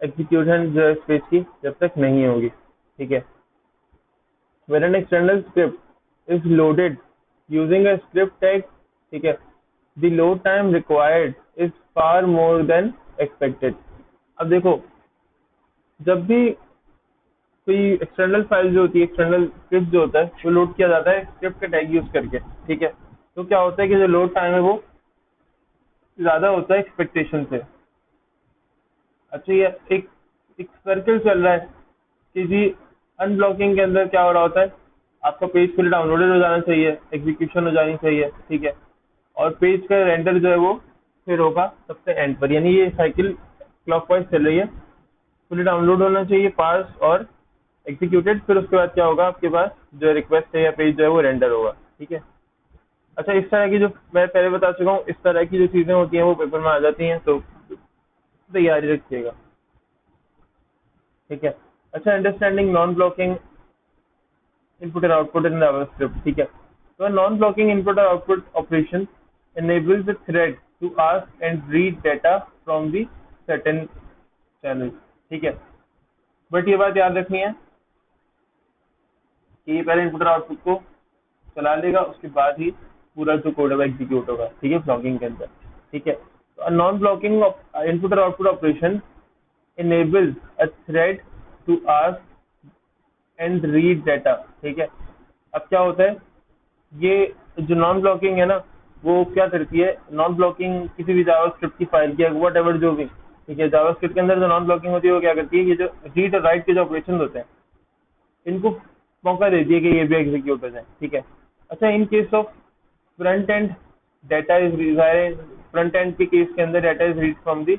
एग्जीक्यूशन जो है इस पेज की जब तक नहीं होगी, ठीक है। When an external script is loaded using a script tag, ठीक है, the load time required is far more than expected। अब देखो जब भी कोई एक्सटर्नल फाइल जो होती है, एक्सटर्नल स्क्रिप्ट जो होता है वो लोड किया जाता है स्क्रिप्ट का टैग यूज करके, ठीक है, तो क्या होता है कि जो लोड टाइम है वो ज्यादा होता है एक्सपेक्टेशन से। अच्छा ये एक सर्कल चल रहा है कि जी अनब्लॉकिंग के अंदर क्या हो रहा होता है, आपका पेज फुल डाउनलोडेड हो जाना चाहिए, एग्जीक्यूशन हो जानी चाहिए, ठीक है, और पेज का रेंडर जो है वो फिर होगा सबसे एंड पर, यानी ये साइकिल क्लॉकवाइज चल रही है, फुली डाउनलोड होना चाहिए, पार्स और एग्जीक्यूटेड, फिर उसके बाद क्या होगा आपके पास जो रिक्वेस्ट है या पेज जो है वो रेंडर होगा, ठीक है। अच्छा इस तरह की जो मैं पहले बता चुका हूँ, इस तरह की जो चीजें होती हैं वो पेपर में आ जाती हैं, तो तैयारी रखिएगा, ठीक है। अच्छा अंडरस्टैंडिंग नॉन ब्लॉकिंग इनपुट और आउटपुट इन जावास्क्रिप्ट, ठीक है, तो नॉन ब्लॉकिंग इनपुट और output operation enables the thread to ask and read data from the certain channel, ठीक है, बट ये बात याद रखनी है कि ये पहले इनपुट और आउटपुट को चला लेगा उसके बाद ही पूरा जो कोड है वो एग्जीक्यूट होगा, ठीक है, ब्लॉकिंग के अंदर, ठीक है। नॉन ब्लॉकिंग इनपुट और output operation enables a thread to ask and read data, ठीक है। अब क्या होता है, ये जो नॉन ब्लॉकिंग है ना, वो क्या करती है, नॉन ब्लॉकिंग किसी भी जावास्क्रिप्ट की फाइल की वट एवर जो भी, ठीक है, जावास्क्रिप्ट के अंदर जो नॉन ब्लॉकिंग होती है वो क्या करती है, ये जो रीड और राइट के जो ऑपरेशन होते हैं इनको मौका देती है कि ये भी एग्जीक्यूट हो जाए, ठीक है। अच्छा, इन case of front end data is front end के केस के अंदर data is read from the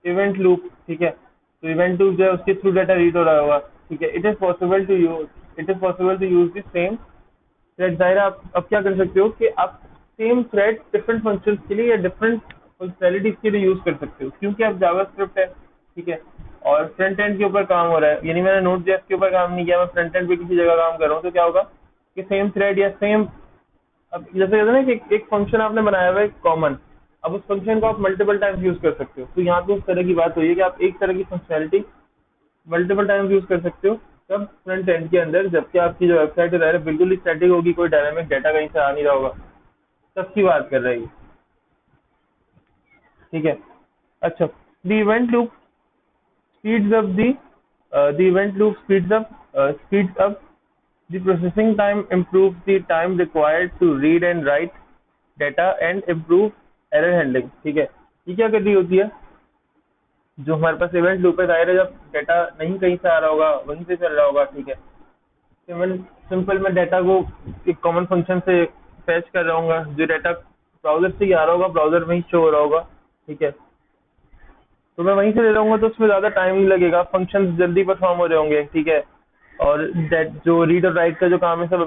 event loop, ठीक है। तो इवेंट लूप जो है उसके थ्रू डाटा रीड हो रहा होगा, ठीक है। It is possible to use the same thread. जाहिर है आप अब क्या कर सकते हो कि आप सेम थ्रेड डिफरेंट फंक्शंस के लिए या डिफरेंट फंक्शनैलिटीज के लिए यूज कर सकते हो, क्योंकि अब जावास्क्रिप्ट है, ठीक है, और फ्रंट एंड के ऊपर काम हो रहा है, यानी मैंने नोड.जेएस के ऊपर काम नहीं किया, मैं फ्रंट एंड पे किसी जगह काम कर रहा हूँ, तो क्या होगा कि सेम थ्रेड या सेम, अब जैसे कहते हैं ना कि एक फंक्शन आपने बनाया हुआ है कॉमन, अब उस फंक्शन को आप मल्टीपल टाइम्स यूज कर सकते हो। तो यहाँ पे उस तरह की बात हुई है कि आप एक तरह की फंक्शनैलिटी मल्टीपल टाइम्स यूज कर सकते हो, तब फ्रंट एंड के अंदर, जबकि आपकी जो वेबसाइट है बिल्कुल ही स्टैटिक होगी, कोई डायनामिक डाटा कहीं से आ नहीं रहा होगा, तब की बात कर रही है, ठीक है। अच्छा, the event loop speeds up the event loop speeds up the processing time, improves the time required to read and write data and improve error handling, ठीक है। ये क्या कर रही होती है, जो हमारे पास इवेंट लूप है, जाहिर है जब डाटा नहीं कहीं से आ रहा होगा वहीं से चल रहा होगा, ठीक है। सिंपल मैं डाटा को एक कॉमन फंक्शन से फैच कर रहा हूँ, जो डाटा ब्राउजर से ही आ रहा होगा, ब्राउजर में ही शो हो रहा होगा, ठीक है। तो मैं वहीं से ले रहा तो उसमें ज़्यादा टाइम नहीं लगेगा, फंक्शन जल्दी परफॉर्म हो रहे होंगे, ठीक है। और जो रीड और राइट का जो काम है सब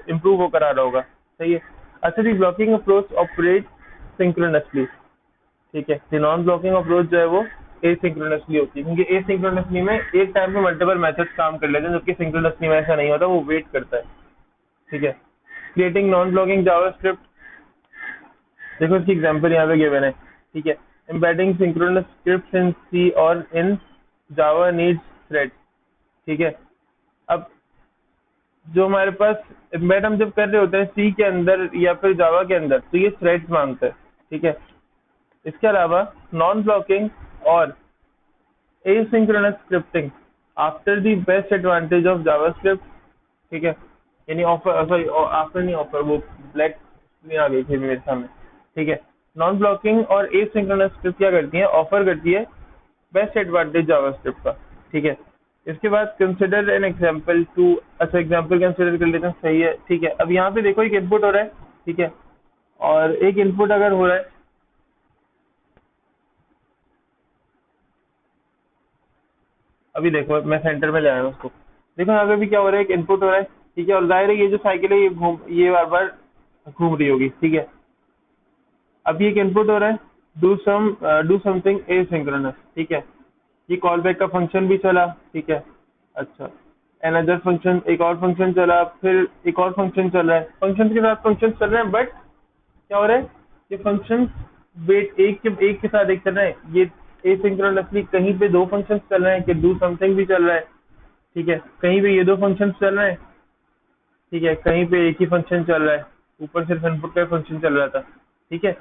इम्प्रूव होकर आ रहा होगा, सही है। अच्छा, दी ब्लॉकिंग अप्रोच ऑपरेट सिंक्रोनसली, ठीक है। नॉन ब्लॉकिंग अप्रोच जो है वो एसिंक्रोनसली होती है, क्योंकि एसिंक्रोनसली में एक टाइम पे मल्टीपल मेथड्स काम कर लेते हैं, जबकि सिंक्रोनसली में ऐसा नहीं होता, वो वेट करता है, ठीक है। क्रिएटिंग नॉन ब्लॉकिंग जावास्क्रिप्ट, देखो इसकी एग्जांपल यहाँ पे गिवन है, ठीक है। एम्बेडिंग सिंक्रोनस स्क्रिप्ट्स इन सी और इन जावा नीड्स थ्रेड्स, ठीक है। अब जो हमारे पास एम्बेड हम जब कर रहे होते हैं सी के अंदर या फिर जावा के अंदर, तो ये थ्रेड्स मांगता है, ठीक है। इसके अलावा नॉन ब्लॉकिंग और asynchronous scripting after the best advantage of JavaScript, ठीक है। यानी ऑफर, सॉरी आफ्टर नहीं, ऑफर, वो ब्लैक स्क्रीन आ गई थी मेरे सामने, ठीक है। नॉन ब्लॉकिंग और एसिंक्रोनस स्क्रिप्ट क्या करती है, ऑफर करती है बेस्ट एडवांटेज जावास्क्रिप्ट का, ठीक है। इसके बाद कंसिडर एन एग्जांपल टू, अच्छा एग्जांपल कंसिडर कर लेते हैं, सही है, ठीक है। अब यहाँ पे देखो एक इनपुट हो रहा है, ठीक है, और एक इनपुट अगर हो रहा है, अभी देखो मैं सेंटर में ले आया हूँ उसको, देखो यहाँ पे भी क्या हो रहा है, एक इनपुट हो रहा है, ठीक है, और जाहिर है ये जो साइकिल है ये बार बार घूम रही होगी, ठीक है। अभी एक इनपुट हो रहा है, डू समथिंग एसिंक्रोनस, ठीक है। ये कॉल बैक का फंक्शन भी चला, ठीक है। अच्छा, अनदर फंक्शन, एक और फंक्शन चला, फिर एक और फंक्शन चल रहा है, फंक्शन के साथ फंक्शन चल रहे हैं, बट क्या हो रहा है, ये फंक्शन वेट एक के साथ एक चल रहे हैं, ये एसिंक्रोनसली कहीं पे दो फंक्शंस चल रहे हैं, कि डू समथिंग भी चल रहा है, ठीक है, कहीं पे ये दो फंक्शंस चल रहे हैं, ठीक है, कहीं पे एक ही फंक्शन चल रहा है, ऊपर सिर्फ इनपुट का फंक्शन चल रहा था, ठीक है।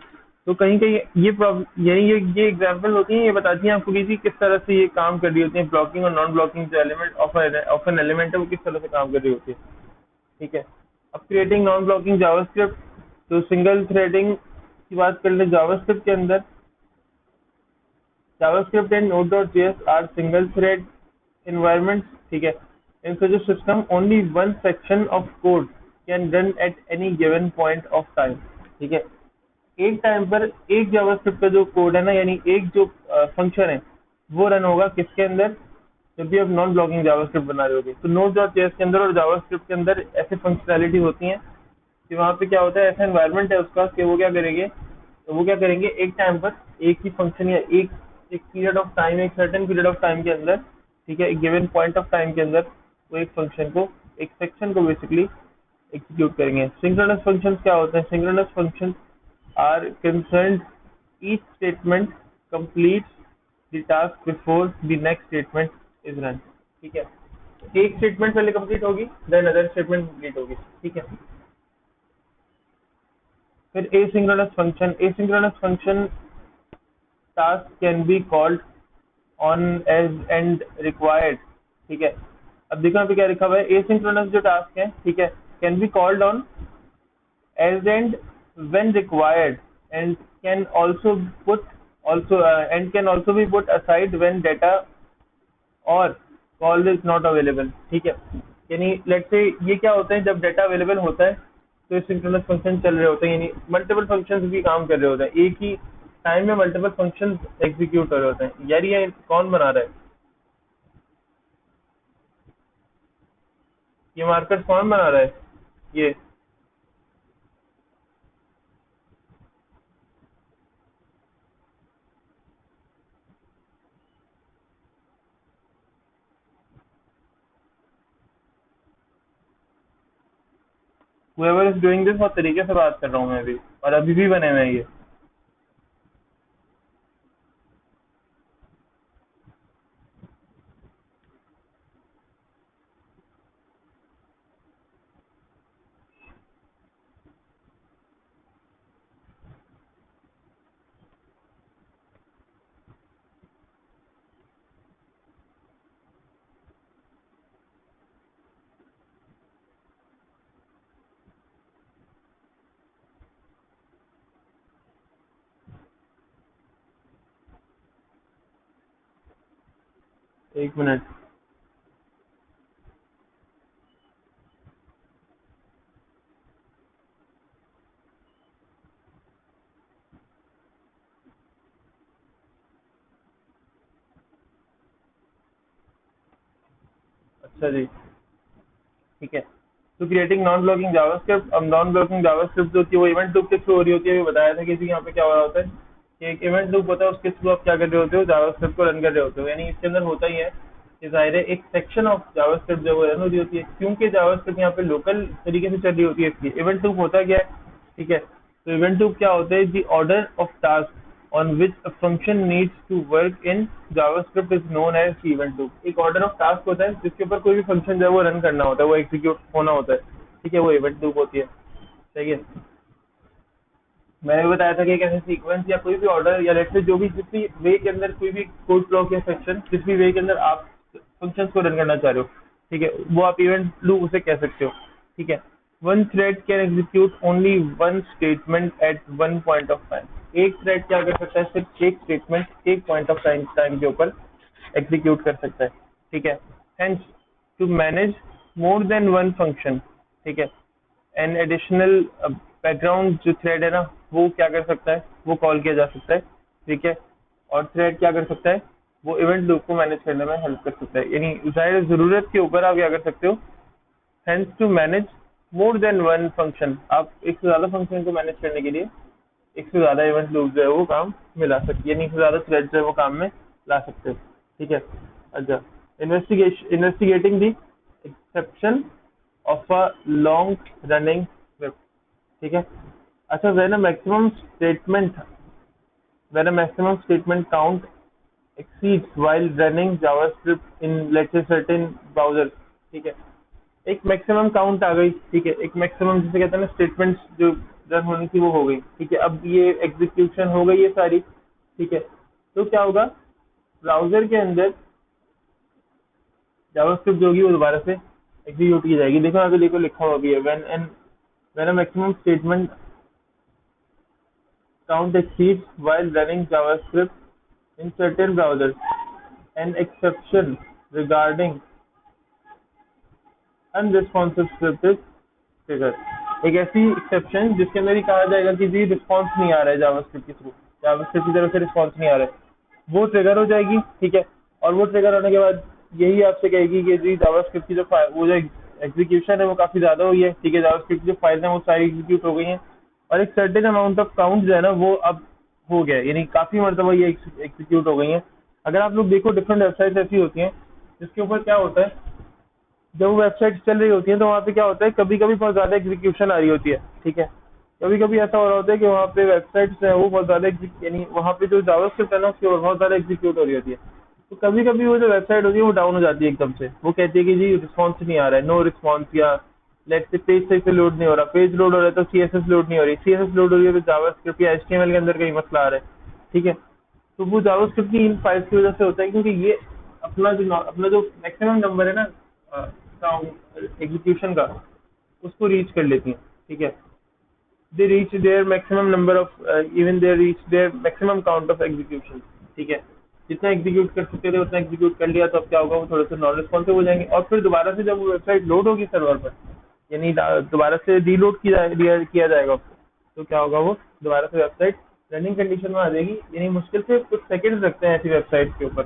तो कहीं कहीं ये प्रॉब्लम, यानी ये एग्जांपल होती है, ये बताती हैं आपको कि किस तरह से ये काम कर रही होती है, ब्लॉकिंग और नॉन ब्लॉकिंग जो एलिमेंट ऑफ एन एलिमेंट है वो किस तरह से काम कर रही होती है, ठीक है। अब क्रिएटिंग नॉन ब्लॉकिंग जावास्क्रिप्ट, तो सिंगल थ्रेडिंग की बात कर ले जावास्क्रिप्ट के अंदर, JavaScript and Node.js are single-thread environments, ठीक है। In such a system, only one section of code can run at any given point of time, ठीक है। एक टाइम पर एक JavaScript का जो कोड है ना, यानी एक जो फंक्शन है वो रन होगा किसके अंदर, जब भी आप नॉन ब्लॉकिंग जावास्क्रिप्ट बना रहे होगे। तो Node.js के अंदर और जावास्क्रिप्ट के अंदर ऐसे फंक्शनैलिटी होती हैं कि वहाँ पे क्या होता है, ऐसा एनवायरनमेंट है उसका कि वो क्या करेंगे, तो वो क्या करेंगे, एक टाइम पर एक ही फंक्शन या एक एक पीरियड ऑफ टाइम, एक सर्टेन पीरियड ऑफ टाइम के अंदर, ठीक है, एक गिवन पॉइंट ऑफ टाइम के अंदर वो एक फंक्शन को, एक सेक्शन को बेसिकली एग्जीक्यूट करेंगे। सिंक्रोनस फंक्शन क्या होते हैं, synchronous function are concerned each statement completes the task before the next statement is run, ठीक है। एक स्टेटमेंट पहले कंप्लीट होगी, देन अदर स्टेटमेंट कंप्लीट होगी, ठीक है। फिर asynchronous function task can be called on as and required. ठीक है, अब देखो यहाँ पे क्या लिखा हुआ है, एसिंक्रोनस जो टास्क है, ठीक है, can be called on as and when required and can also put and can also be put aside when data or call is not available। ठीक है, यानी लेट्स से ये क्या होता है, जब डाटा अवेलेबल होता है तो ये सिंक्रोनस फंक्शन चल रहे होते हैं, यानी मल्टीपल फंक्शंस भी काम कर रहे होते हैं, एक ही टाइम में मल्टीपल फंक्शंस एग्जीक्यूट कर रहे होते हैं। यार ये कौन बना रहा है, ये मार्कर कौन बना रहा है, ये whoever is doing this, बहुत तरीके से बात कर रहा हूँ मैं भी, और अभी भी बने हुए हैं ये। एक मिनट, अच्छा जी, ठीक है। तो क्रिएटिंग नॉन ब्लॉकिंग जावास्क्रिप्ट, अब नॉन ब्लॉकिंग जावास्क्रिप्ट जो होती है वो इवेंट लूप के थ्रू हो रही होती है। अभी बताया था कि यहाँ पे क्या हो रहा होता है कि एक इवेंट लूप होता है, उसके थ्रू आप क्या कर रहे होते हो, जावास्क्रिप्ट को रन कर रहे होते हो। यानी इसके अंदर होता ही है कि जाहिर है एक सेक्शन ऑफ जावास्क्रिप्ट जो रन हो रही होती है, क्योंकि जावास्क्रिप्ट यहाँ पे लोकल तरीके से चल रही होती है, इसलिए इवेंट लूप होता क्या है, ठीक है। तो इवेंट लूप क्या होता है, दी order of task on which a function needs to work in JavaScript is known as event loop। एक ऑर्डर ऑफ टास्क होता है जिसके ऊपर कोई भी फंक्शन जो है वो रन करना होता है, वो एग्जीक्यूट होना होता है, ठीक है, वो इवेंट लूप होती है। ठीक है, मैंने भी बताया था कि कैसे सीक्वेंस या कोई भी ऑर्डर या लेट्स से जो भी जिस भी वे के अंदर कोई भी कोड ब्लॉक या सेक्शन जिस भी वे के अंदर आप फंक्शंस को रन करना चाह रहे हो, ठीक है, वो आप इवेंट लूप उसे कह सकते हो। ठीक है, one thread can execute only one statement at one point of time. एक थ्रेड क्या कर सकता है, सिर्फ एक स्टेटमेंट एक पॉइंट ऑफ टाइम के ऊपर एग्जीक्यूट कर सकता है। ठीक है, hence to manage more than one function, ठीक है, एन एडिशनल बैकग्राउंड जो थ्रेड है ना, वो क्या कर सकता है, वो कॉल किया जा सकता है। ठीक है, और थ्रेड क्या कर सकता है, वो इवेंट लूप को मैनेज करने में हेल्प कर सकता है। यानी जाहिर जरूरत के ऊपर आप क्या कर सकते हो, hence to manage more than one function, आप एक से ज्यादा फंक्शन को मैनेज करने के लिए एक से ज्यादा इवेंट लूप जो है वो काम में ला सकते, यानी एक से ज्यादा थ्रेड जो है वो काम में ला सकते हो। ठीक है, अच्छा, investigating the exception of a long running script. ठीक है, अच्छा, when a maximum statement count exceeds while running JavaScript in let's say certain browsers। ठीक है, एक मैक्सिमम काउंट आ गई, ठीक है, एक मैक्सिमम जिसे कहते हैं ना स्टेटमेंट्स जो रन होनी थी वो हो गई। ठीक है, अब ये एग्जीक्यूशन हो गई ये सारी। ठीक है, तो क्या होगा, ब्राउजर के अंदर जावास्क्रिप्ट जो होगी वो दोबारा से एग्जीक्यूट की जाएगी। देखो यहाँ पे देखो लिखा हुआ भी है, when a maximum statement count exceeds while running JavaScript in certain browsers, an exception regarding unresponsive script is trigger. एक ऐसी एक्सेप्शन जिसके अंदर ही कहा जाएगा कि जी रिस्पॉन्स नहीं आ रहा है जावास्क्रिप्ट के थ्रू, जावास्क्रिप्ट की तरफ से रिस्पॉन्स नहीं आ रहा है, वो ट्रिगर हो जाएगी। ठीक है, और वो ट्रिगर होने के बाद यही आपसे कहेगी कि जी जावास्क्रिप्ट की जो वो जो एग्जीक्यूशन है वो काफी ज्यादा हुई है। ठीक है, जावास्क्रिप्ट की जो फाइल है वो सारी एग्जीक्यूट हो गई हैं, और एक सर्टेन अमाउंट ऑफ काउंट जो है ना वो अब हो गया, यानी काफी मरतबा ये एग्जीक्यूट हो गई है। अगर आप लोग देखो डिफरेंट वेबसाइट ऐसी होती हैं जिसके ऊपर क्या होता है, जब वो वेबसाइट चल रही होती है तो वहाँ पे क्या होता है, कभी कभी बहुत ज्यादा एग्जीक्यूशन आ रही होती है। ठीक है, कभी कभी ऐसा हो रहा होता है कि वहाँ पे वेबसाइट्स है वो बहुत ज्यादा यानी वहाँ पे जो जावास्क्रिप्ट है ना उसकी बहुत ज्यादा एग्जीक्यूट हो रही होती है। तो कभी कभी वो जो वेबसाइट होती है वो डाउन हो जाती है एकदम से, वो कहती है कि जी रिस्पॉन्स नहीं आ रहा है, नो रिस्पॉन्स, या लेट्स से पेज सही से लोड नहीं हो रहा, पेज लोड हो रहा है तो सीएसएस लोड नहीं हो रही, सीएसएस लोड हो रही है तो जावास्क्रिप्ट या एचटीएमएल के अंदर कहीं मसला आ रहा है, ठीक है। तो वो जावास्क्रिप्ट की इन फाइल्स की वजह से होता है, क्योंकि ये अपना जो मैक्सिमम नंबर है ना एग्जीक्यूशन का, उसको रीच कर लेती हैं, ठीक है। They reach their maximum number of even they reach their maximum count of execution, ठीक है। जितना एग्जीक्यूट कर सकते थे उतना एग्जीक्यूट कर लिया, तो अब क्या होगा, वो थोड़े से नॉन रिस्पॉन्सिव हो जाएंगे, और फिर दोबारा से जब वो वेबसाइट लोड होगी सर्वर पर, यानी दोबारा से रीलोड किया जाएगा उसको, तो क्या होगा, वो दोबारा से वेबसाइट रनिंग कंडीशन में आ जाएगी। यानी मुश्किल से कुछ सेकंड्स लगते हैं ऐसी वेबसाइट के ऊपर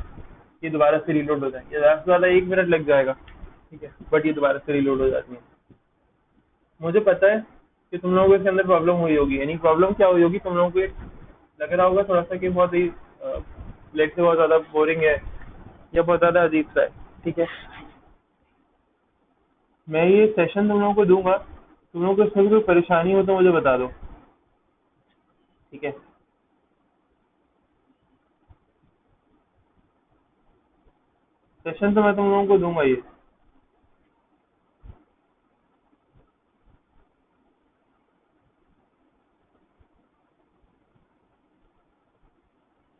कि दोबारा से रीलोड हो जाएंगे, ज़्यादा से ज़्यादा 1 मिनट लग जाएगा, ठीक है, बट ये दोबारा से रीलोड हो जाती है। मुझे पता है कि तुम लोगों को इसके अंदर प्रॉब्लम हुई होगी, यानी प्रॉब्लम क्या हुई होगी, तुम लोगों को ये लग रहा होगा थोड़ा सा कि बहुत ही लेट से बहुत ज़्यादा बोरिंग है या बहुत ज़्यादा अजीब सा है, ठीक है। मैं ये सेशन तुम लोगों को दूंगा, तुम लोगों को इसमें भी कोई परेशानी हो तो मुझे बता दो, ठीक है। सेशन तो मैं तुम लोगों को दूंगा ये।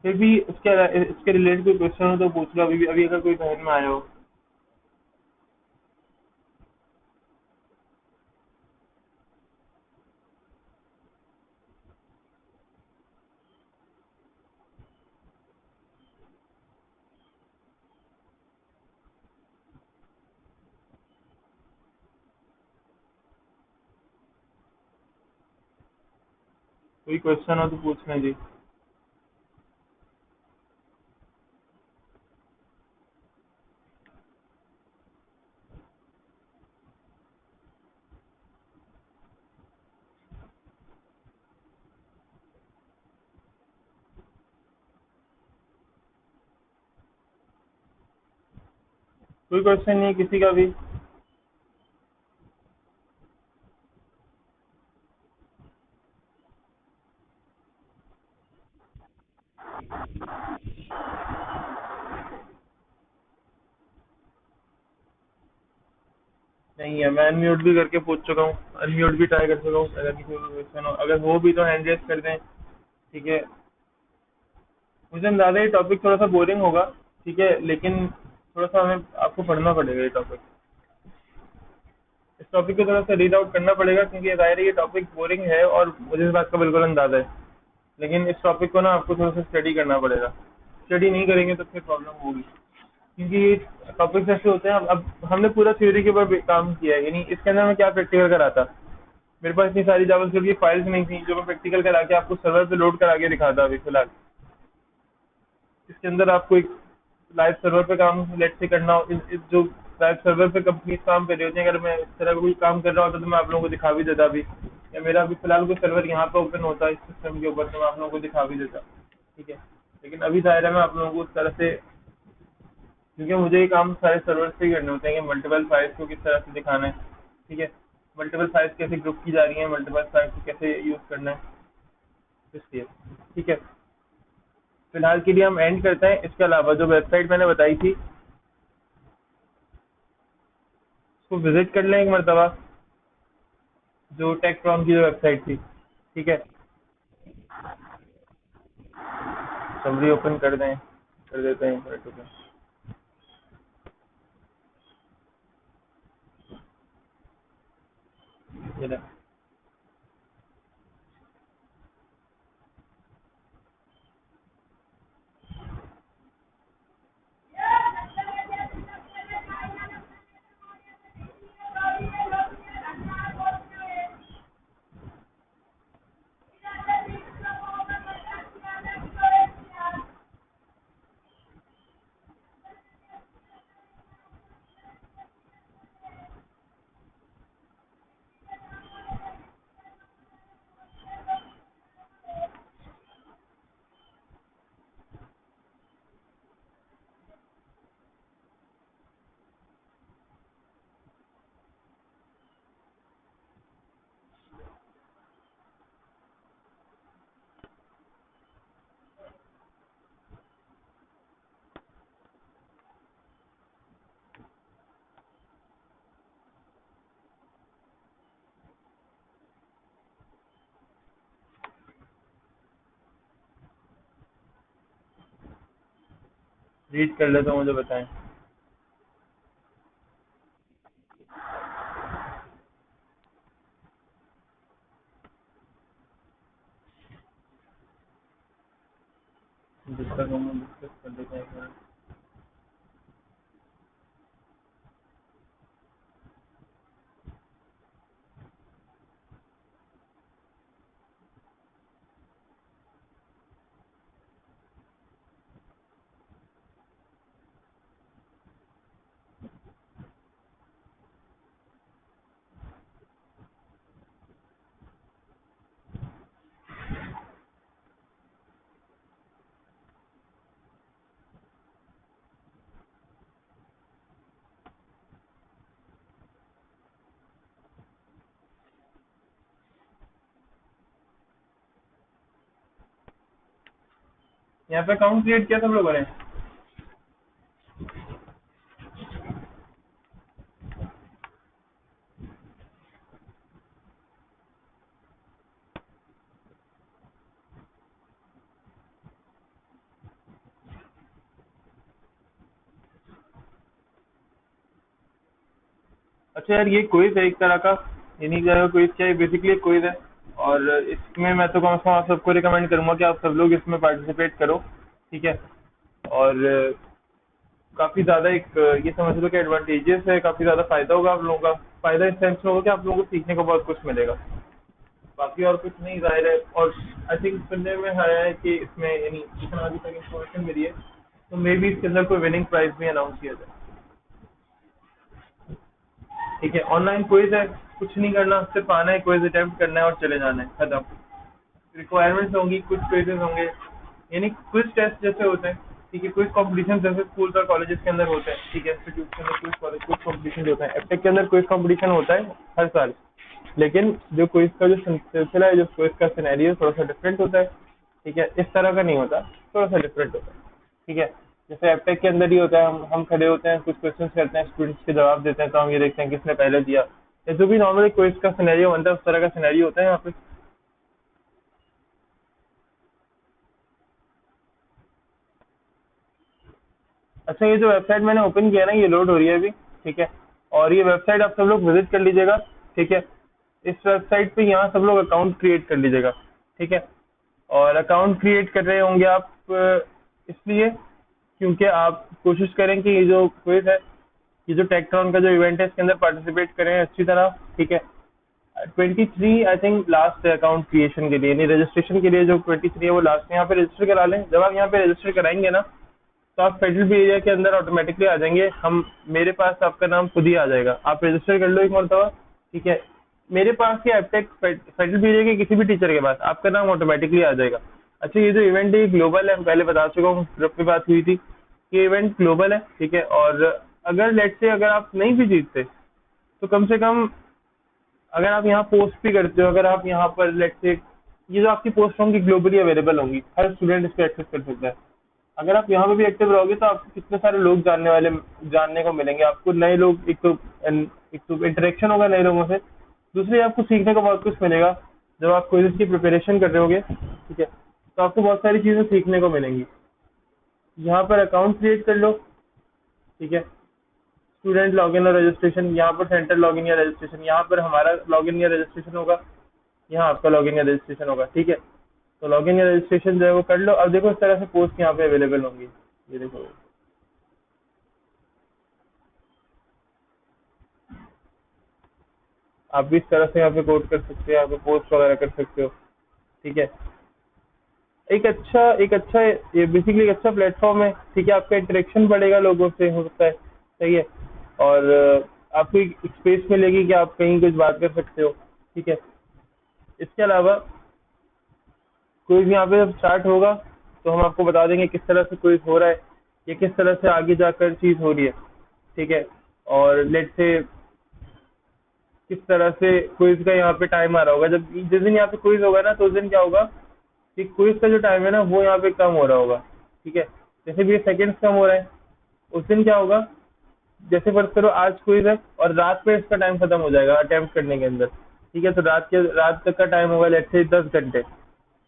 फिर भी इसके रिलेटेड कोई क्वेश्चन हो तो पूछ लो, अभी अभी अगर कोई जहन में आया हो। कोई क्वेश्चन हो तो पूछना जी। कोई क्वेश्चन नहीं है किसी का भी? नहीं है, मैं अनम्यूट भी करके पूछ चुका हूँ, अनम्यूट भी ट्राई कर चुका हूँ, अगर किसी को क्वेश्चन हो, अगर वो भी तो हैंड रेस कर दें, ठीक है। मुझे अंदाजा ये टॉपिक थोड़ा सा बोरिंग होगा, ठीक है, लेकिन थोड़ा सा हमें आपको पढ़ना पड़ेगा ये टॉपिक, इस टॉपिक को थोड़ा सा रीड आउट करना पड़ेगा, क्योंकि जाहिर है ये टॉपिक बोरिंग है और मुझे इस बात का बिल्कुल अंदाजा है, लेकिन इस टॉपिक को ना आपको थोड़ा सा स्टडी करना पड़ेगा। स्टडी नहीं करेंगे तो फिर प्रॉब्लम होगी, क्योंकि ये टॉपिक्स ऐसे होते हैं। अब हमने पूरा थ्योरी के ऊपर काम किया है, यानी इसके अंदर मैं क्या प्रैक्टिकल करा था, मेरे पास इतनी सारी जावास्क्रिप्ट की फाइल्स नहीं थी जो मैं प्रैक्टिकल करा के आपको सर्वर पे लोड करा के दिखाता अभी फिलहाल। इसके अंदर आपको एक लाइव सर्वर पे काम लेट से करना हो, जो लाइव सर्वर पे कंपनी काम कर रही होती है, अगर मैं इस तरह का कोई काम कर रहा होता तो मैं आप लोगों को दिखा भी देता अभी, या मेरा अभी फिलहाल कोई सर्वर यहाँ पे ओपन होता है इस सिस्टम के ऊपर तो मैं आप लोगों को दिखा भी देता, ठीक है। लेकिन अभी दायरा में आप लोगों को उस तरह से, क्योंकि मुझे ये काम सारे सर्वर से ही करने होते हैं कि मल्टीपल फाइल्स को किस तरह से दिखाना है, ठीक है, मल्टीपल फाइल्स कैसे ग्रुप की जा रही हैं, मल्टीपल फाइल्स को कैसे यूज़ करना है, इसलिए, ठीक है। फिलहाल के लिए हम एंड करते हैं, इसके अलावा जो वेबसाइट मैंने बताई थी उसको विजिट कर लें एक मरतबा, जो टेकप्रॉम की जो वेबसाइट थी, ठीक है। समरी ओपन कर दें, कर देते हैं एक मिनट रुकें। रीड कर लेता हूँ, मुझे बताएं। जितना कम हम डिस्कस कर लेते हैं। यहाँ पे अकाउंट क्रिएट किया सब लोगों ने? अच्छा यार, ये क्विज है एक तरह का, इन्हीं का क्विज क्या है, बेसिकली क्विज है। और इसमें मैं तो कम से कम आप सबको रिकमेंड करूंगा कि आप सब लोग इसमें पार्टिसिपेट करो, ठीक है। और काफी ज्यादा एक ये समझ लो कि एडवांटेजेस है, काफी ज्यादा फायदा होगा आप लोगों का। फायदा इस सेंस में होगा कि आप लोगों को सीखने को बहुत कुछ मिलेगा, बाकी और कुछ नहीं, जाहिर है। और आई थिंक सुनने में आया है कि इसमें यानी जितना अभी तक इन्फॉर्मेशन मिली है, तो मे बी इसके अंदर कोई विनिंग प्राइज भी अनाउंस किया जाए, ठीक है। ऑनलाइन क्विज है, कुछ नहीं करना, सिर्फ आना है, क्विज अटेम्प्ट करना है और चले जाना है, खत्म। रिक्वायरमेंट्स होंगी, कुछ क्विजेज होंगे, यानी क्विज टेस्ट जैसे होते हैं, ठीक है। क्विज कॉम्पिटिशन जैसे स्कूल और कॉलेजेस के अंदर होते हैं, ठीक है। इंस्टीट्यूट के अंदर क्विज कॉलेज क्विज कॉम्पिटिशन होता है, एप्टेक के अंदर क्विज कॉम्पिटिशन होता है हर साल। लेकिन जो क्विज का जो सिलसिला है, जो क्विज का सिनेरियो थोड़ा सा डिफरेंट होता है, ठीक है। इस तरह का नहीं होता, थोड़ा सा डिफरेंट होता है, ठीक है। जैसे एप्टेक के अंदर ही होता है, हम खड़े होते हैं, कुछ क्वेश्चन करते हैं, स्टूडेंट्स के जवाब देते हैं, तो हम ये देखते हैं किसने पहले दिया। या जो भी नॉर्मली क्विज का सिनेरियो बनता है, उस तरह का सिनेरियो होता है यहाँ पे। अच्छा, ये जो वेबसाइट मैंने ओपन किया ना, ये लोड हो रही है अभी, ठीक है। और ये वेबसाइट आप सब लोग विजिट कर लीजिएगा, ठीक है। इस वेबसाइट पे यहाँ सब लोग अकाउंट क्रिएट कर लीजिएगा, ठीक है। और अकाउंट क्रिएट कर रहे होंगे आप इसलिए क्योंकि आप कोशिश करें कि ये जो क्विज है, ये जो टेक्ट्रॉन का जो इवेंट है, इसके अंदर पार्टिसिपेट करें अच्छी तरह, ठीक है। 23 आई थिंक लास्ट है अकाउंट क्रिएशन के लिए, यानी रजिस्ट्रेशन के लिए जो 23 है वो लास्ट है। यहाँ पे रजिस्टर करा लें। जब आप यहाँ पे रजिस्टर कराएंगे ना, तो आप फेडरल बी एरिया के अंदर ऑटोमेटिकली आ जाएंगे। हम मेरे पास आपका नाम खुद ही आ जाएगा, आप रजिस्टर कर लो एक मरतबा, ठीक है। मेरे पास या एपटेक फेडरल बी एरिया के किसी भी टीचर के पास आपका नाम ऑटोमेटिकली आ जाएगा। अच्छा, ये जो इवेंट है ये ग्लोबल है, मैं पहले बता चुका हूँ, ग्रुप पे बात हुई थी। ये इवेंट ग्लोबल है, ठीक है। और अगर लेट से अगर आप नहीं भी जीतते, तो कम से कम अगर आप यहाँ पोस्ट भी करते हो, अगर आप यहाँ पर लेट से, ये जो आपकी पोस्ट होंगी ग्लोबली अवेलेबल होंगी, हर स्टूडेंट इसको एक्सेस कर सकता है। अगर आप यहाँ पे भी एक्टिव रहोगे, तो आपको कितने सारे लोग जानने को मिलेंगे। आपको नए लोग, एक तो इंटरेक्शन होगा नए लोगों से, दूसरी आपको सीखने को बहुत कुछ मिलेगा। जब आप क्विज़ की प्रिपरेशन कर रहे होगे, ठीक है, तो आपको बहुत सारी चीज़ें सीखने को मिलेंगी। यहाँ पर अकाउंट क्रिएट कर लो, ठीक है। स्टूडेंट लॉगिन और रजिस्ट्रेशन, यहाँ पर सेंटर लॉगिन या रजिस्ट्रेशन, यहाँ पर हमारा लॉगिन या रजिस्ट्रेशन होगा, यहाँ आपका लॉगिन या रजिस्ट्रेशन होगा, ठीक है। तो लॉगिन या रजिस्ट्रेशन जो है वो कर लो। अब देखो इस तरह से पोस्ट यहाँ पे अवेलेबल होंगी, ये देखो, आप भी इस तरह से यहाँ पे कोड कर सकते हो, यहाँ पे पोस्ट वगैरह कर सकते हो, ठीक है। एक अच्छा ये बेसिकली एक अच्छा प्लेटफॉर्म है, ठीक है। आपका इंटरेक्शन बढ़ेगा लोगों से, हो सकता है, सही है। और आपको एक स्पेस मिलेगी कि आप कहीं कुछ बात कर सकते हो, ठीक है। इसके अलावा क्विज यहाँ पे जब स्टार्ट होगा, तो हम आपको बता देंगे किस तरह से क्विज हो रहा है, या किस तरह से आगे जाकर चीज़ हो रही है, ठीक है। और लेट से किस तरह से क्विज का यहाँ पे टाइम आ रहा होगा, जब जिस दिन यहाँ पे क्विज होगा ना, तो उस दिन क्या होगा कि क्विज का जो टाइम है ना, वो यहाँ पे कम हो रहा होगा, ठीक है। जैसे भी सेकंड्स कम हो रहे हैं, उस दिन क्या होगा, जैसे फर्ज करो आज क्विज है और रात में इसका टाइम खत्म हो जाएगा अटेम्प्ट करने के अंदर, ठीक है। तो रात तक का टाइम होगा लेट से 10 घंटे,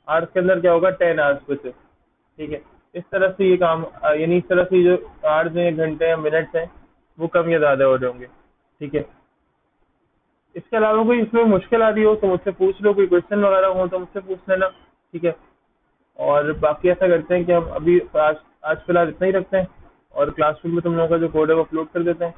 आवर्स के अंदर क्या होगा 10 आवर्स बचे, ठीक है। इस तरह से ये काम यानी इस तरह से जो आवर्स हैं, घंटे हैं, मिनट्स हैं, वो कम या ज़्यादा हो जाएंगे। ठीक है। इसके अलावा कोई इसमें मुश्किल आ रही हो तो मुझसे पूछ लो, कोई क्वेश्चन वगैरह हो तो मुझसे पूछ लेना। ठीक है। और बाकी ऐसा करते हैं कि हम अभी आज आज फिलहाल इतना ही रखते हैं, और क्लासरूम में तुम लोगों का जो कोड है वो अपलोड कर देते हैं।